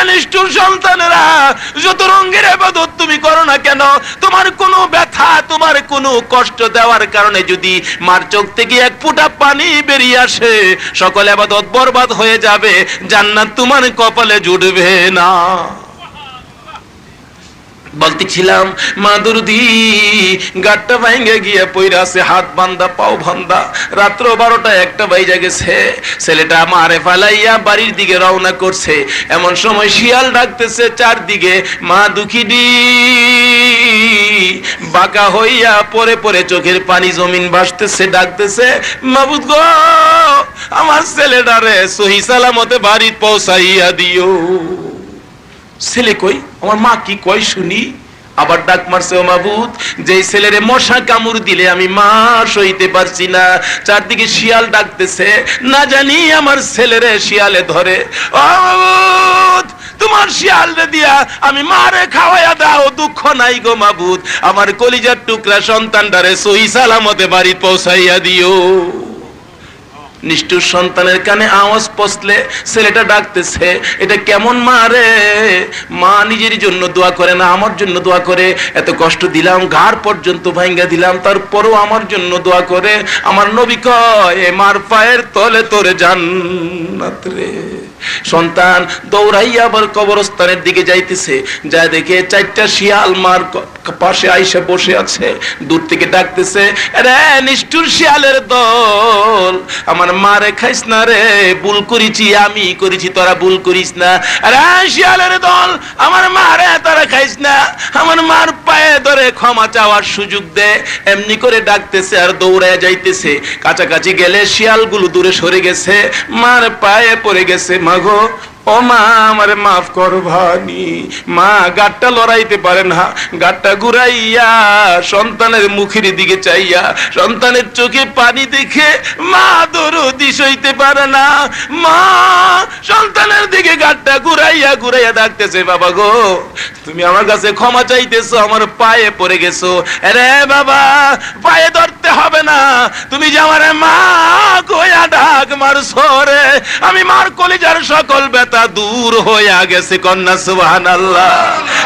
নিষ্ঠুর সন্তানেরা, যত রঙের ইবাদত তুমি করো না কেন, তোমার কোনো ব্যথা, তোমার কোনো কষ্ট দেওয়ার কারণে যদি মার চোখ থেকে এক ফোঁটা পানি বেরিয়ে আসে, সকল ইবাদত বরবাদ হয়ে যাবে, জান্নাত তোমার কপালে জুটবে না। বলতেছিলাম মা দুরুদি গাটটা ভাঙ্গে গিয়ে পইরা আছে, হাত বান্ধা পাও বান্ধা, রাত্র 12টা 1টা বাইজা গেছে। ছেলেটা মারে ফালাইয়া বাড়ির দিকে রওনা করছে, এমন সময় শিয়াল ডাকতেছে চারদিকে। মা দুঃখিনী বাঁকা হইয়া পরে পরে চোখের পানি জমিন ভাসতেছে, ডাকতেছে, মাবুদ গো আমার ছেলেটারে সহি সালামতে বাড়ি পৌঁছাইয়া দিও। ছেলে কই? আমার মা কি কয় শুনি। আবার ডাক মারছে, ও মাবুদ যে ছেলেরে মশা কামড় দিলে আমি মা সইতে পারছি না, চারদিকে শিয়াল ডাকতেছে, না জানি আমার ছেলেরে শিয়ালে ধরে। ও মাবুদ তোমার শিয়ালে দিয়া আমি মারে খাওয়াইয়া দাও, দুঃখ নাই গো মাবুদ, আমার কলিজার টুকরা সন্তানটারে সহি সালামতে বাড়ি পৌঁছাইয়া দিও। নিষ্ঠুর সন্তানের কানে আওয়াজ পৌঁছলে ছেলেটা ডাকতেছে, এটা কেমন মা রে? মা নিজের জন্য দোয়া করে না, আমার জন্য দোয়া করে। এত কষ্ট দিলাম, ঘাড় পর্যন্ত ভাঙ্গা দিলাম, তারপরও আমার জন্য দোয়া করে। আমার নবী কয়, এ মার পায়ের তলে তোরে জান্নাত রে। সন্তান দৌড়াইয়া আবার কবরস্থানের দিকে যাইতেছে, যা দেখে 4টা শিয়াল মার পাশে আইসা বসে আছে। দূর থেকে ডাকতেছে, রে নিষ্ঠুর শিয়ালের দল, আমার মারে খাইস না রে, ভুল করেছি আমি করেছি, তোরা ভুল করিস না। রে শিয়ালের দল, আমার মারে তোরা খাইস না, আমার মার পায়ে ধরে ক্ষমা চাওয়ার সুযোগ দে। এমনি করে ডাকতেছে আর দৌড়ায় যাইতেছে। কাছাকাছি গেলে শিয়ালগুলো দূরে সরে গেছে, মার পায়ে পড়ে গেছে। মাগো, ও মা, আমারে মাফ করবানি। মা গাটটা লড়াইতে পারে না, গাটটা ঘুরাইয়া সন্তানের মুখের দিকে চাইয়া সন্তানের চোখে পানি দেখে মা দরদি সইতে পারে না। মা সন্তানের দিকে গাটটা ঘুরাইয়া ঘুরাইয়া ডাকতেছে, বাবা গো, তুমি আমার কাছে ক্ষমা চাইতেছো, আমার পায়ে পড়ে গেছো। আরে বাবা, পায়ে ধরতে হবে না, তুমি যে আমার মা কইয়া ডাক মারছো রে, আমি মার কলিজার সকল ব্যথা দূর হইয়া গেছে। কন্যা সুবহানাল্লাহ।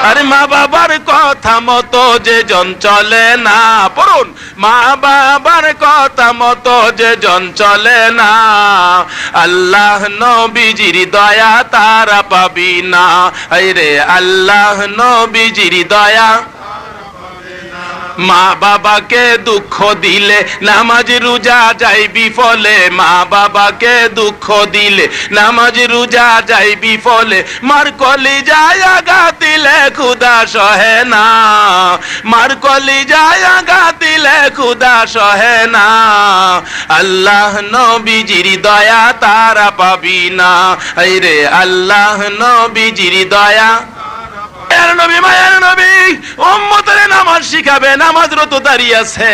আরে মা বাবার কথা মতো যে জন চলে না, পড়ুন, মা বাবার কথা মতো যে জন চলে না, আল্লাহ নবীজির দয়া তারা পাবি না। আরে আল্লাহ নবীজির দয়া। মা বাবাকে দুঃখ দিলে নামাজ রোজা যায় বিফলে, মা বাবাকে দুঃখ দিলে নামাজ রোজা যায় বিফলে, মার কলিজায় আঘাত দিলে খুদা সহে না, মার কলিজায় আঘাত দিলে খুদা সহে না, আল্লাহ নবীজির দয়া তারা পাবি না। আরে আল্লাহ নবীজির দয়া। নবী মায়ের নবী উম্মতের নামাজ শিখাবে, নামাজরত দাঁড়িয়ে আছে।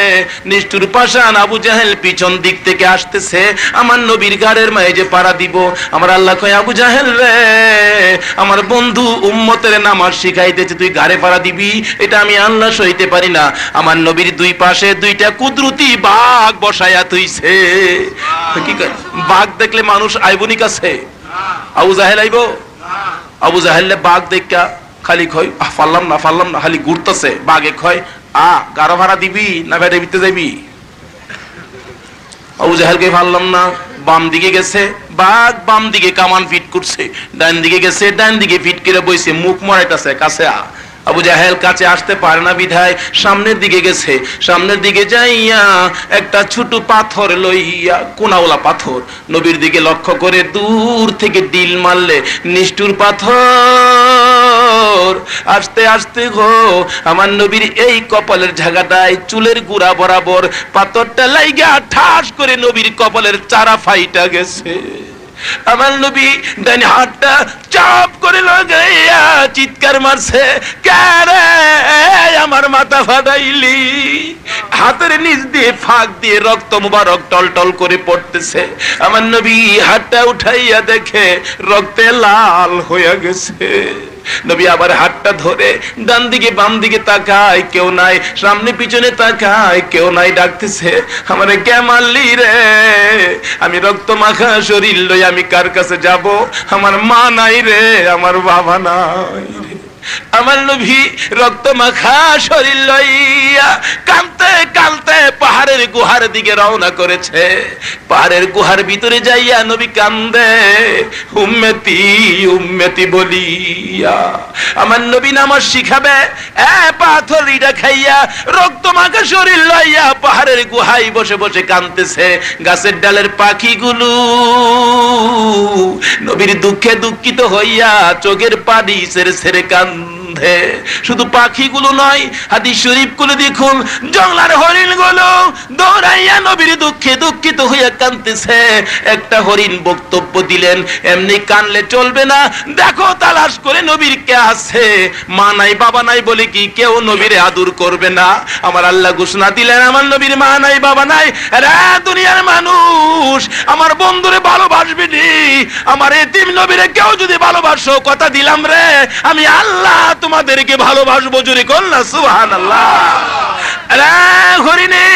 নিষ্ঠুর পাষাণ আবু জাহেল পিছন দিক থেকে আসতেছে, আমার নবীর গাড়ের মায়ে যে পাড়া দিব। আমার আল্লাহ কয়, আবু জাহেল রে, আমার বন্ধু উম্মতের নামাজ শিখাইতেছে, তুই গাড়ে পাড়া দিবি? এটা আমি আল্লাহ সইতে পারি না। আমার নবীর দুই পাশে 2টা কুদরতি বাঘ বসায়া তুইছে। কি বাঘ দেখলে মানুষ আইবনি কাছে? আবু জাহেল আইব? আবু জাহেলে বাঘ দেখা খালি কয়, পারলাম না পারলাম না, খালি ঘুরতেছে। বাঘে কয়, গাড়ো ভাড়া দিবি না ভেড়ে দিতে যাবি? আবু জাহেলকে পারলাম না। বাম দিকে গেছে বাঘ, বাম দিকে কামান ফিট করছে, ডান দিকে গেছে, ডান দিকে ফিট করে বইছে, মুখ মরাইতেছে, কাছে আবু জাহেল কাছে আসতে পারে না বিধায় সামনের দিকে গেছে। সামনের দিকে যাইয়া একটা ছোট পাথর লইয়া, কোনাওয়ালা পাথর, নবীর দিকে লক্ষ্য করে দূর থেকে ডিল মারলে নিষ্ঠুর পাথর আস্তে আস্তে গো আমার নবীর এই কপালের জায়গাটায় চুলের গুড়া বরাবর পাথরটা লাইগা ঠাস করে নবীর কপালের চারা ফাইটা গেছে। আমার নবী ডান হাতটা চাপ করে লাগাইয়া চিৎকার মারছে, কারে আমার মাথা ফাটাইলি? হাতের নিচ দিয়ে ফাঁক দিয়ে রক্ত মুবারক টলটল করে পড়তেছে। আমার নবী হাতটা উঠাইয়া দেখে রক্তে লাল হয়ে গেছে। নবী আবার হাতটা ধরে ডান দিকে বাম দিকে তাকায়, কেউ নাই, সামনে পিছনে তাকায়, কেউ নাই। ডাকতেছে, আমারে কে মারলি রে? আমি রক্ত মাখা শরীর লই আমি কার কাছে যাব? আমার মা নাই রে, আমার বাবা নাই রে। আমার নবী রক্ত মাখা শরীর লইয়া কাঁদতে কাঁদতে পাহাড়ের গুহার দিকে রওনা করেছে। পাহাড়ের গুহার ভিতরে যাইয়া নবী কান্দে, উম্মতি উম্মতি বলিয়া। আমার নবী নামাজ শিখাবে, পাথরিটা খাইয়া রক্ত মাখা শরীর লইয়া পাহাড়ের গুহায় বসে বসে কাঁদতেছে। গাছের ডালের পাখিগুলো নবীর দুঃখে দুঃখিত হইয়া চোখের পানি ছেড়ে ছেড়ে কান্দে। শুধু পাখিগুলো নয়, হাদিস শরীফ গুলো দেখুন, জংলার হরিণ গুলো দৌড়াইয়া নবীর দুঃখে দুঃখিত হইয়া কাঁদতেছে। একটা হরিণ বক্তব্য দিলেন, এমনি কানলে চলবে না, দেখো তালাশ করে নবীর কে আছে। মা নাই বাবা নাই বলে কি কেউ নবীরে আদর করবে না? আমার আল্লাহ ঘোষণা দিলেন, আমার নবীর মা নাই বাবা নাই, রে দুনিয়ার মানুষ আমার বন্ধুরে ভালোবাসবি নি, আমার এতিম নবীরে কেউ যদি ভালোবাসো, কথা দিলাম রে, আমি আল্লাহ তোমাদেরকে ভালোবাসবো। জোরে কর না সুবহানাল্লাহ। হরিণী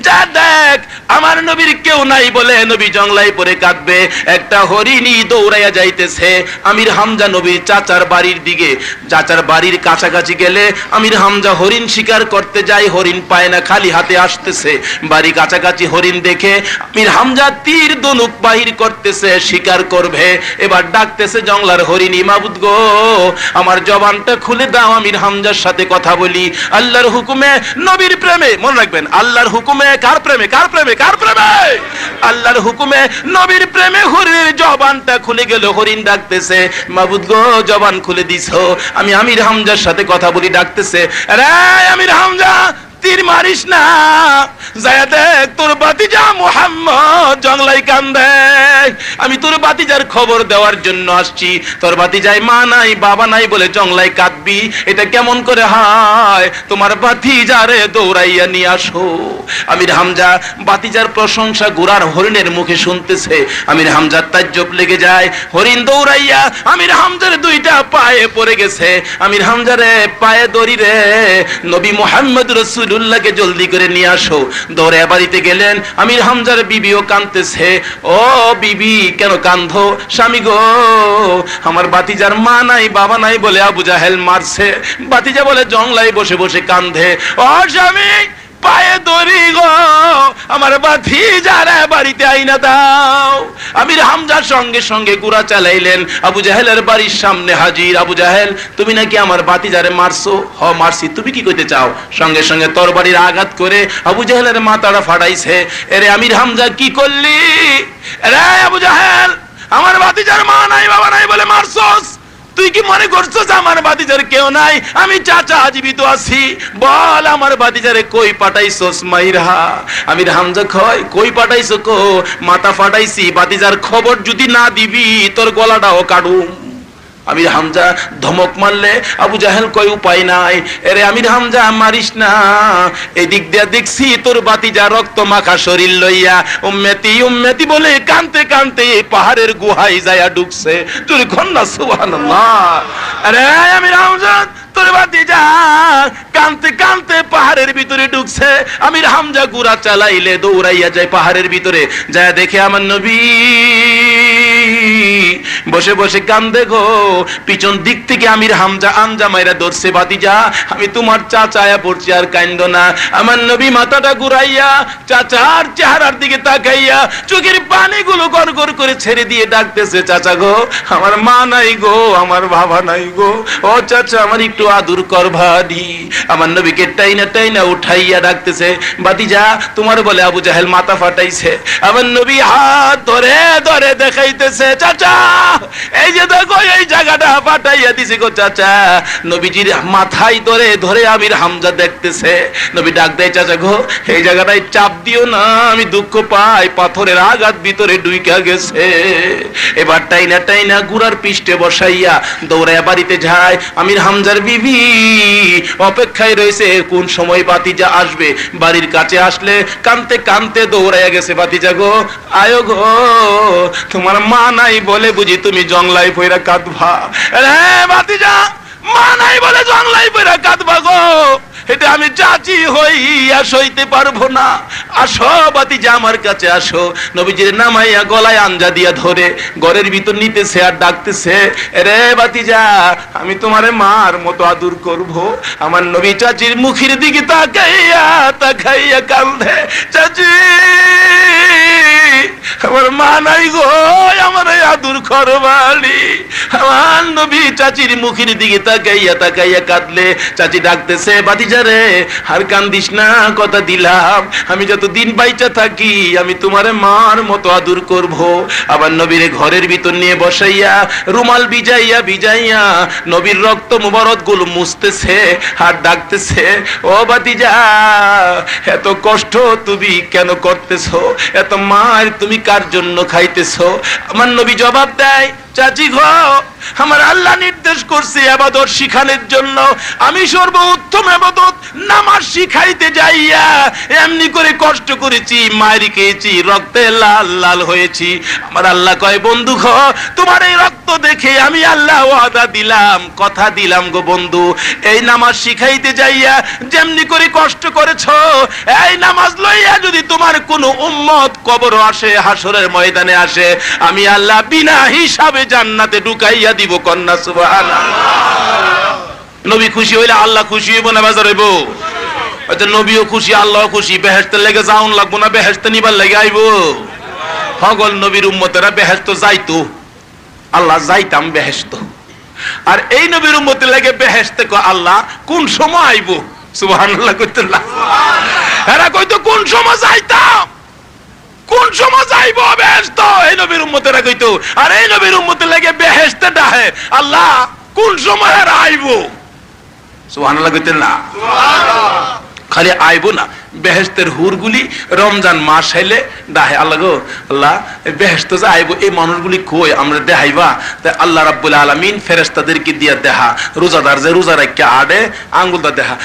যা দেখ আমার নবীর কেউ নাই বলে নবী জংলাই পরে কাঁদবে। একটা হরিণী দৌড়াইয়া যাইতেছে আমির হামজা নবীর চাচার বাড়ির দিকে। চাচার বাড়ির কাছাকাছি গেলে আমির হামজা হরিণ শিকার করতে যায়, হরিণ পায় না, খালি হাতে আসতেছে। বাড়ি কাছাকাছি হরিণ দেখে আমির হামজা তীর ধনুক বাহির করতেছে, শিকার করবে। এবার ডাকতেছে জংলার হরিণী, মাবুদ গো আমার জবানটা খুলে দাও, আমির হামজার সাথে কথা বলি। আল্লাহর হুকুমে নবীর প্রেমে, মনে রাখবেন আল্লাহর হুকুমে কার প্রেমে, কার প্রেমে, কার প্রেমে? আল্লাহর হুকুমে নবীর প্রেমে হরিণের জবানটা খুলে গেল। হরিণ ডাকতেছে, মাবুদ গো জবান খুলে দিছো, আমি আমির হামজার সাথে কথা বলি। ডাকতেছে, আরে আমির হামজা তীর মারিস না, যায় দেখ তোর বাতিজা মুহাম্মদ জংলাই কান্দে। আমি তোর বাতিজার খবর দেওয়ার জন্য আসছি। তোর বাতিজায় মা নাই বাবা নাই বলে জংলাই কাঁদবি, এটা কেমন করে হয়? তোমার বাতিজারে দৌড়াইয়া নিয়ে আসো। আমির হামজা বাতিজার প্রশংসা গুরার হরিণের মুখে শুনতেছে। আমির হামজার তাজ্জব লেগে যায়। হরিণ দৌড়াইয়া আমির হামজার দুইটা পায়ে পড়ে গেছে। আমির হামজারে পায়ে দড়ি রে, নবী মুহাম্মদ রাসূলুল্লাহকে জলদি করে নিয়ে আসো। দৌড়ে বাড়িতে গেলেন। আমির হামজার বিবিও কাঁদতেছে। ও বিবি কেন কাঁদো? স্বামী গো আমার বাতিজার মা নাই বাবা নাই বলে আবু জাহেল মারছে। বাতিজা বলে জংলাই বসে বসে কাঁদে। ও স্বামী পায়ে দড়ি গো, আমার বাতিজারে বাড়িতে আইনা দাও। আমির হামজার সঙ্গে সঙ্গে গুড়া চালাইলেন। আবু জাহেলের বাড়ির সামনে হাজির। আবু জাহেল তুমি নাকি আমার বাতিজারে মারছো? হ মারছি, তুমি কি কইতে চাও? সঙ্গে সঙ্গে তরবারির আঘাত করে আবু জাহেলের মাথাটা ফাটাইছে। এরে আমির হামজা কি করলি? এরে আবু জাহেল আমার বাতিজার মা নাই বাবা নাই বলে মারছস? তুই কি মনে করছস আমার বাতিজার কেউ নাই? আমি চাচা জীবিত আছি, বল আমার বাতিজারে কই পাঠাইছস মাইরা? আমির হামজা কই পাঠাইছো? কো মাথা ফাটাইছি, বাতিজার খবর যদি না দিবি তোর গলাটাও কাটুম। আমির হামজা ধমক মারলে আবু জাহেল কয় উপায় নাই। এরে আমির হামজা মারিস না, এদিক দিয়া দেখছি তোর বাতিজা রক্ত মাখা শরীর লইয়া উম্মতি উম্মতি বলে কানতে কানতে পাহাড়ের গুহায় যায়া ঢুকছে। তুই কন্যা সুবহানাল্লাহ। আরে আমির হামজা তোর বাতিজা কানতে কানতে পাহাড়ের ভিতরে ঢুকছে। আমির হামজা গুড়া চালাইলে দৌড়াইয়া যায় পাহাড়ের ভিতরে। যায় দেখে আমার নবী বসে বসে কান্দে গো। পিছন দিক থেকে আমির হামজা আঞ্জা মাইরা ধরছে, বাতিজা আমি তোমার চাচায়া পড়ছি, আর কান্দো না। আমার নবী মাথাটা ঘুরাইয়া চাচার চেহারার দিকে তাকাইয়া চোখের পানিগুলো গড়গড় করে ছেড়ে দিয়ে ডাকতেছে, চাচা গো আমার মা নাই গো, আমার বাবা নাই গো, ও চাচা আমার একটু আদর কর ভাডি। আমার নবীকে টাইনা টাইনা উঠাইয়া ডাকতেছে, বাতিজা তোমার বলে আবু জাহেল মাথা ফাটাইছে। আমার নবী হাত ধরে ধরে দেখাইতেছে, চাচা এই যে দেখো এই জায়গাটা ফাটাইয়া দিছি গো চাচা। নবীজির মাথায় ধরে ধরে আমির হামজা দেখতেছে। নবী ডাক দেয়, চাচা গো এই জায়গাটায় চাপ দিও না, আমি দুঃখ পাই, পাথরের আঘাত ভিতরে ঢুইকা গেছে। এবার টাইনা টাইনা গুড়ার পৃষ্ঠে বসাইয়া দৌড়াইয়া বাড়িতে যায়। আমির হামজার বিবি অপেক্ষায় রয়েছে কোন সময় বাতিজা আসবে। বাড়ির কাছে আসলে কানতে কানতে দৌড়াইয়া গেছে, বাতিজা গো আয়ো গো, তোমার মা নাই বলে বুঝি তুমি জংলাই পয়রা কাঁদবা? রে বাতিজা মা নাই বলে জংলাই পয়রা কাঁদবা গো, এটা আমি চাচি হইয়া সইতে পারবো না। আসো বাতিজা আমার কাছে আসো। নবীজির নামাইয়া গলায় আঞ্জা দিয়া ধরে ঘরের ভিতর নিতেছে আর ডাকতেছে, রে বাতিজা আমি তোমারে মার মতো আদর করব। আমার নবী চাচির মুখের দিকে তাকাইয়া তাকাইয়া কান্দে, চাচি আমার মা নাই গো, আমার আদর করবানি। আমার নবী চাচির মুখের দিকে তাকাইয়া তাকাইয়া কাঁদলে। চাচি ডাকতেছে, বাতিজা রে আর কান্দিস না, কথা দিলাম আমি যত দিন বাইচা থাকি আমি তোমারে মার মতো আদর করব। আবার নবীরে ঘরের ভিতর নিয়ে বসাইয়া রুমাল ভিজাইয়া ভিজাইয়া নবীর রক্ত মুবারক গুলো মুছতেছে আর ডাকতেছে, ও বাতিজা এত কষ্ট তুমি কেন করতেছো? এত মার তুমি কার জন্য খাইতেছো? আমার নবী জবাব দেয়, চাচি গো আমার আল্লাহ নির্দেশ করছে ইবাদত শিখানোর জন্য। আমি সর্বোত্তম ইবাদত নামাজ শিখাইতে যাইয়া এমনি করে কষ্ট করেছি, মায়ের খেয়েছি, রক্তে লাল লাল হয়েছি। আমার আল্লাহ কয়, বন্ধু গো তোমার এই রক্ত সত্য দেখে আমি আল্লাহ ওয়াদা দিলাম, কথা দিলাম গো বন্ধু, এই নামাজ শিখাইতে যাইয়া যেমনি করে কষ্ট করেছো, এই নামাজ লইয়া যদি তোমার কোনো উম্মত কবর আসে, হাসরের ময়দানে আসে, আমি আল্লাহ বিনা হিসাবে জান্নাতে ঢুকাইয়া দিব। কন্যা সুবহানাল্লাহ। নবী খুশি হইলে আল্লাহ খুশি হইব না বাজার হইব? আচ্ছা, নবীও খুশি, আল্লাহ খুশি, বেহেশতের লেগে যাওন লাগবো না, বেহেশতে নিবার লেগে আইব। হগল নবীর উম্মতেরা বেহেশত যাইতো, আল্লাহ যাইতাম বেহেশত। আর এই নবীর উম্মতের লেগে বেহেশতে কো আল্লাহ কোন সময় আইব? সুবহানাল্লাহ কইতেল্লাহ। এরা কইতো কোন সময় যাইতাম, কোন সময় যাইব বেহেশত, এই নবীর উম্মতেরা কইতো। আর এই নবীর উম্মতের লেগে বেহেশতে ডাহে আল্লাহ কোন সময় আর আইব? সুবহানাল্লাহ কইতেল্লাহ। সুবহানাল্লাহ। খালি আইব না, বেহেশতের হুরগুলি রমজান মাস হইলে ডাহে আল্লাহ গো আল্লাহ বেহেশত যে আইব, এই মানুষগুলি কই আমরা দেখাইবা? তাই আল্লাহ রাব্বুল আলামিন ফেরেশতাদেরকে দিয়া দেখা, রোজাদার যে রোজা রাখকে আড়ে আঙ্গুলটা দেখা,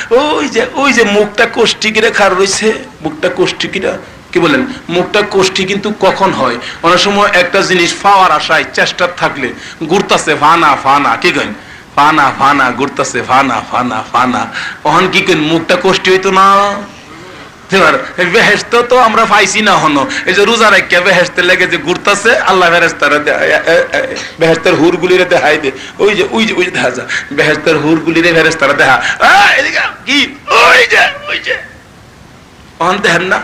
ওই যে মুখটা কোষ্ঠী কিরে খার রইছে, মুখটা কোষ্ঠী কিরা, কি বলেন, মুখটা কোষ্ঠী কিন্তু কখন হয়? অনেক সময় একটা জিনিস পাওয়ার আশায় চেষ্টা থাকলে ঘুরতাছে ফানা ফানা, কি কইন ফানা ফানা ঘুরতাছে ফানা ফানা ফানা, ওহন কি কইন মুখটা কোষ্ঠী হইতো না? বেহেশত তো আমরা পাইছি না হনো, এই যে রোজা রাখিয়া বেহেশতের লেগে যে ঘুরতাছে, আল্লাহ ফেরেশতারা বেহেশতের হুরগুলিরে দেখাই দে, ওই যে ওই যে ওই দেখা যা বেহেশতের হুরগুলিরে ফেরেশতারা দেখা, কি ওই যে ওহন দেখেন না,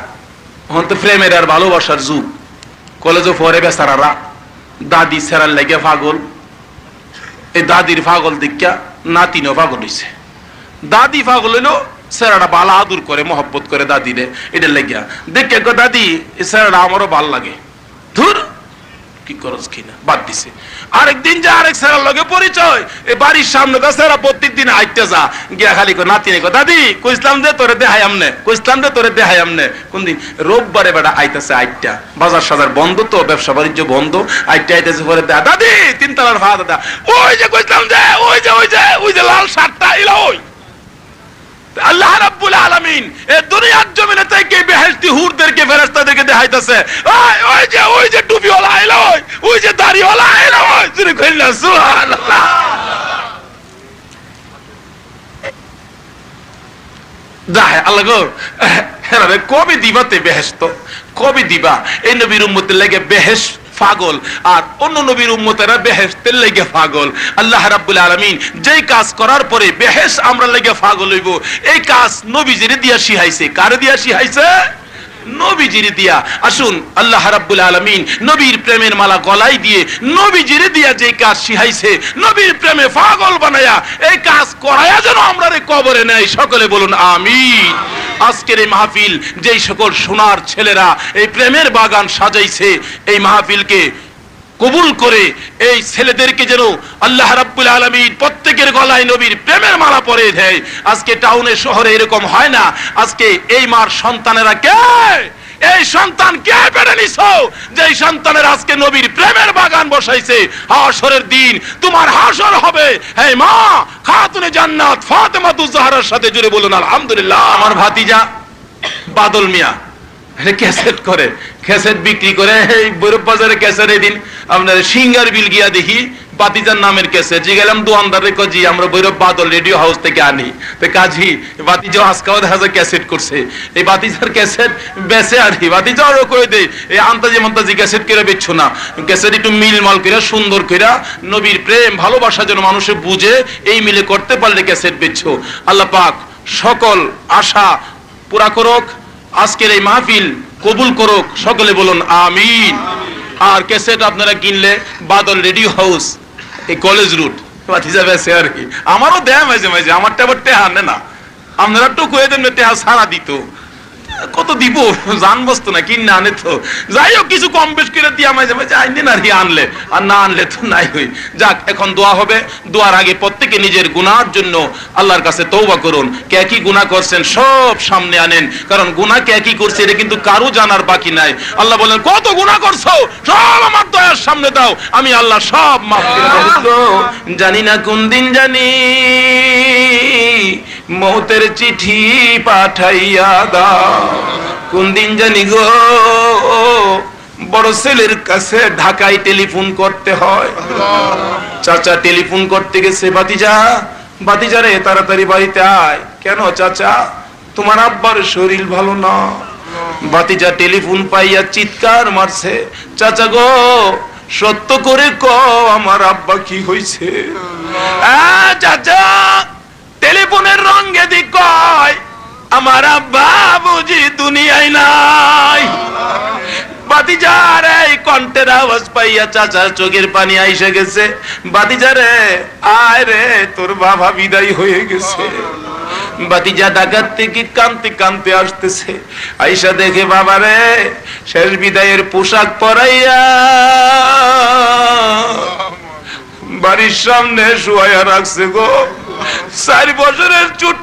ওহন তো প্রেমের আর ভালোবাসার যুগ। কলেজে পড়ে বেচারারা দাদি সেরার লেগে পাগল, এই দাদির পাগল দেখা নাতিনও পাগল হইছে। দাদি পাগল হইলো, সেরাটা বালা আদুর করে মহব্বত করে দাদিরে, এটা লেগিয়া দেখে দাদি সেরাটা আমারও ভাল লাগে, ধুর কি করস কিনা বাদ দিছে। আরেকদিন যে আরেক সেরার লগে পরিচয়, এই বাড়ির সামনে সেরা প্রত্যেকদিন আইতে যা গিয়া খালি নাতিনে দাদি কইসলাম যে তোরে দেখাই আমনে, কইসলাম যে তোরে দেখাই আমনে। কোনদিন রোববারে বেটা আইতেছে, আইটা বাজার সাজার বন্ধ তো, ব্যবসা বাণিজ্য বন্ধ, আইটা আইতেছে পরে দেয়া দাদি তিনতলার ভাড়া দাদা, ওই যে কইসলাম যে ওই যে লাল শার্টটা এলো, ওই আল্লাহ রাব্বুল আলামিন এই দুনিয়ার জমিনে থেকে বেহেশতি হুরদেরকে ফেরেশতাদেরকে দেখাইতেছে, ওই যে টুপিওয়ালা আইলো, ওই যে দাড়িওয়ালা আইলো, জুরে কইলা সুবহানাল্লাহ। যাহে আল্লাহ গো হেরারে কবে দিবাতে বেহেশত, কবে দিবা? এই নবীর উম্মতের লাগে বেহেশত পাগল, আর অন্য নবীর উম্মতেরা বেহেশতের লেগে পাগল। আল্লাহ রাব্বুল আলামিন যেই কাজ করার পরে বেহেশত আমরা লেগে পাগল হইব, এই কাজ নবীজিরে দিয়া শিখাইছে। কারে দিয়া শিখাইছে? নবীজিরে দিয়া। আসুন আল্লাহ রাব্বুল আলামিন নবীর প্রেমের মালা গলায় দিয়ে নবীজিরে দিয়া যে কাজ শিখাইছে, নবীর প্রেমে পাগল বানায়া এই কাজ করায়া যেন আমরা কবরে নেই। সকলে বলুন আমিন। আজকের এই মাহফিল যেই সকল সোনার ছেলেরা এই প্রেমের বাগান সাজাইছে, এই মাহফিলকে কবুল করে এই ছেলেদেরকে যেন আল্লাহ রাব্বুল আলামিন প্রত্যেকের গলায় নবীর প্রেমের মালা পরিয়ে দেয়। আজকে টাউনে শহরে এরকম হয় না। আজকে এই মার সন্তানেরা কে, এই সন্তান কে পেড়ে নিছো, যে সন্তানের আজকে নবীর প্রেমের বাগান বসাইছে। হাসরের দিন তোমার হাসর হবে হে মা খাতুনে জান্নাত ফাতেমাতুজ জাহরার সাথে। জুড়ে বলুন আলহামদুলিল্লাহ। আমার ভাতিজা বাদল মিয়া ক্যাসেট করে, ক্যাসেট বিক্রি করে, এই বৈরব বাজারে ক্যাসেট এদিন আপনার সিঙ্গার বিল গিয়া দেখি বাতিজার নামের ক্যাসেট, জি গেলাম দোয়ানদারে জি আমরা বৈরব বাদল রেডিও হাউস থেকে আনি, তো কাজী বাতিজা আজকাও দেখা যায় ক্যাসেট করছে, এই বাতিজার ক্যাসেট বেচে আর কি বাতিজা আরো করে দেয় এই আন্তাজি মন্তাজি ক্যাসেট করে বেচছো না, ক্যাসেট একটু মিল মাল করে সুন্দর করে নবীর প্রেম ভালোবাসা যেন মানুষে বুঝে এই মিলে করতে পারলে ক্যাসেট বেচছো। আল্লাহ পাক সকল আশা পুরা করুক, আজকের এই মাহফিল কবুল করুক। সকলে বলুন আমিন। আর ক্যাসেট আপনারা কিনলে বাদল রেডিও হাউস এই কলেজ রুট আর কি, আমারও দেয় মাঝে মাঝে, আমারটা আবার টেহা আনে না, আপনারা একটু কয়ে দেন টেহা সারা দিত, কত দিব জানবস্তু না কিনে আনে তো, যাই হোক কিছু কম বেশ করে দিয়া মাঝে মাঝে আইনেন আর কি, আনলে আর না আনলে তো নাই হই। যাক এখন দোয়া হবে, দোয়ার আগে প্রত্যেকে নিজের গুনার জন্য আল্লাহর কাছে তওবা করুন। কে কি গুনাহ করছেন সব সামনে আনেন, কারণ গুনাহ কে কি করছে এটা কিন্তু কারো জানার বাকি নাই। আল্লাহ বলেন কত গুনাহ করছো সব আমার দয়ার সামনে দাও, আমি আল্লাহ সব মাফ করে দেব। জানি না কোন দিন জানি মৌতের চিঠি পাঠাইয়া দাও, কোন দিন জানি গো বড় ছেলের কাছে ঢাকায় টেলিফোন করতে হয়। চাচা টেলিফোন করতে গেছে, ভাতিজা রে তাড়াতাড়ি বাড়িতে আয়। কেন চাচা? তোমার আব্বার শরীর ভালো না। ভাতিজা টেলিফোন পাইয়া চিৎকার মারছে, চাচা গো সত্য করে কও আমার আব্বা কি হয়েছে? চাচা টেলিফোনের রঙে দি কয় আমার আব্বা বুঝি দুনিয়ায় নাই। ভাতিজার এই কণ্ঠের আওয়াজ পাইয়া চাচার চোখের পানি আইসে গেছে। ভাতিজা রে আয় রে, তোর বাবা বিদায় হয়ে গেছে। ভাতিজা ঢাকার থেকে কাঁদতে কাঁদতে আসতেছে, আইসা দেখে বাবা রে শেষ বিদায়ের পোশাক পরাইয়া বাড়ির সামনে শুয়াইয়া রাখছে গো। 4 বছরের ছোট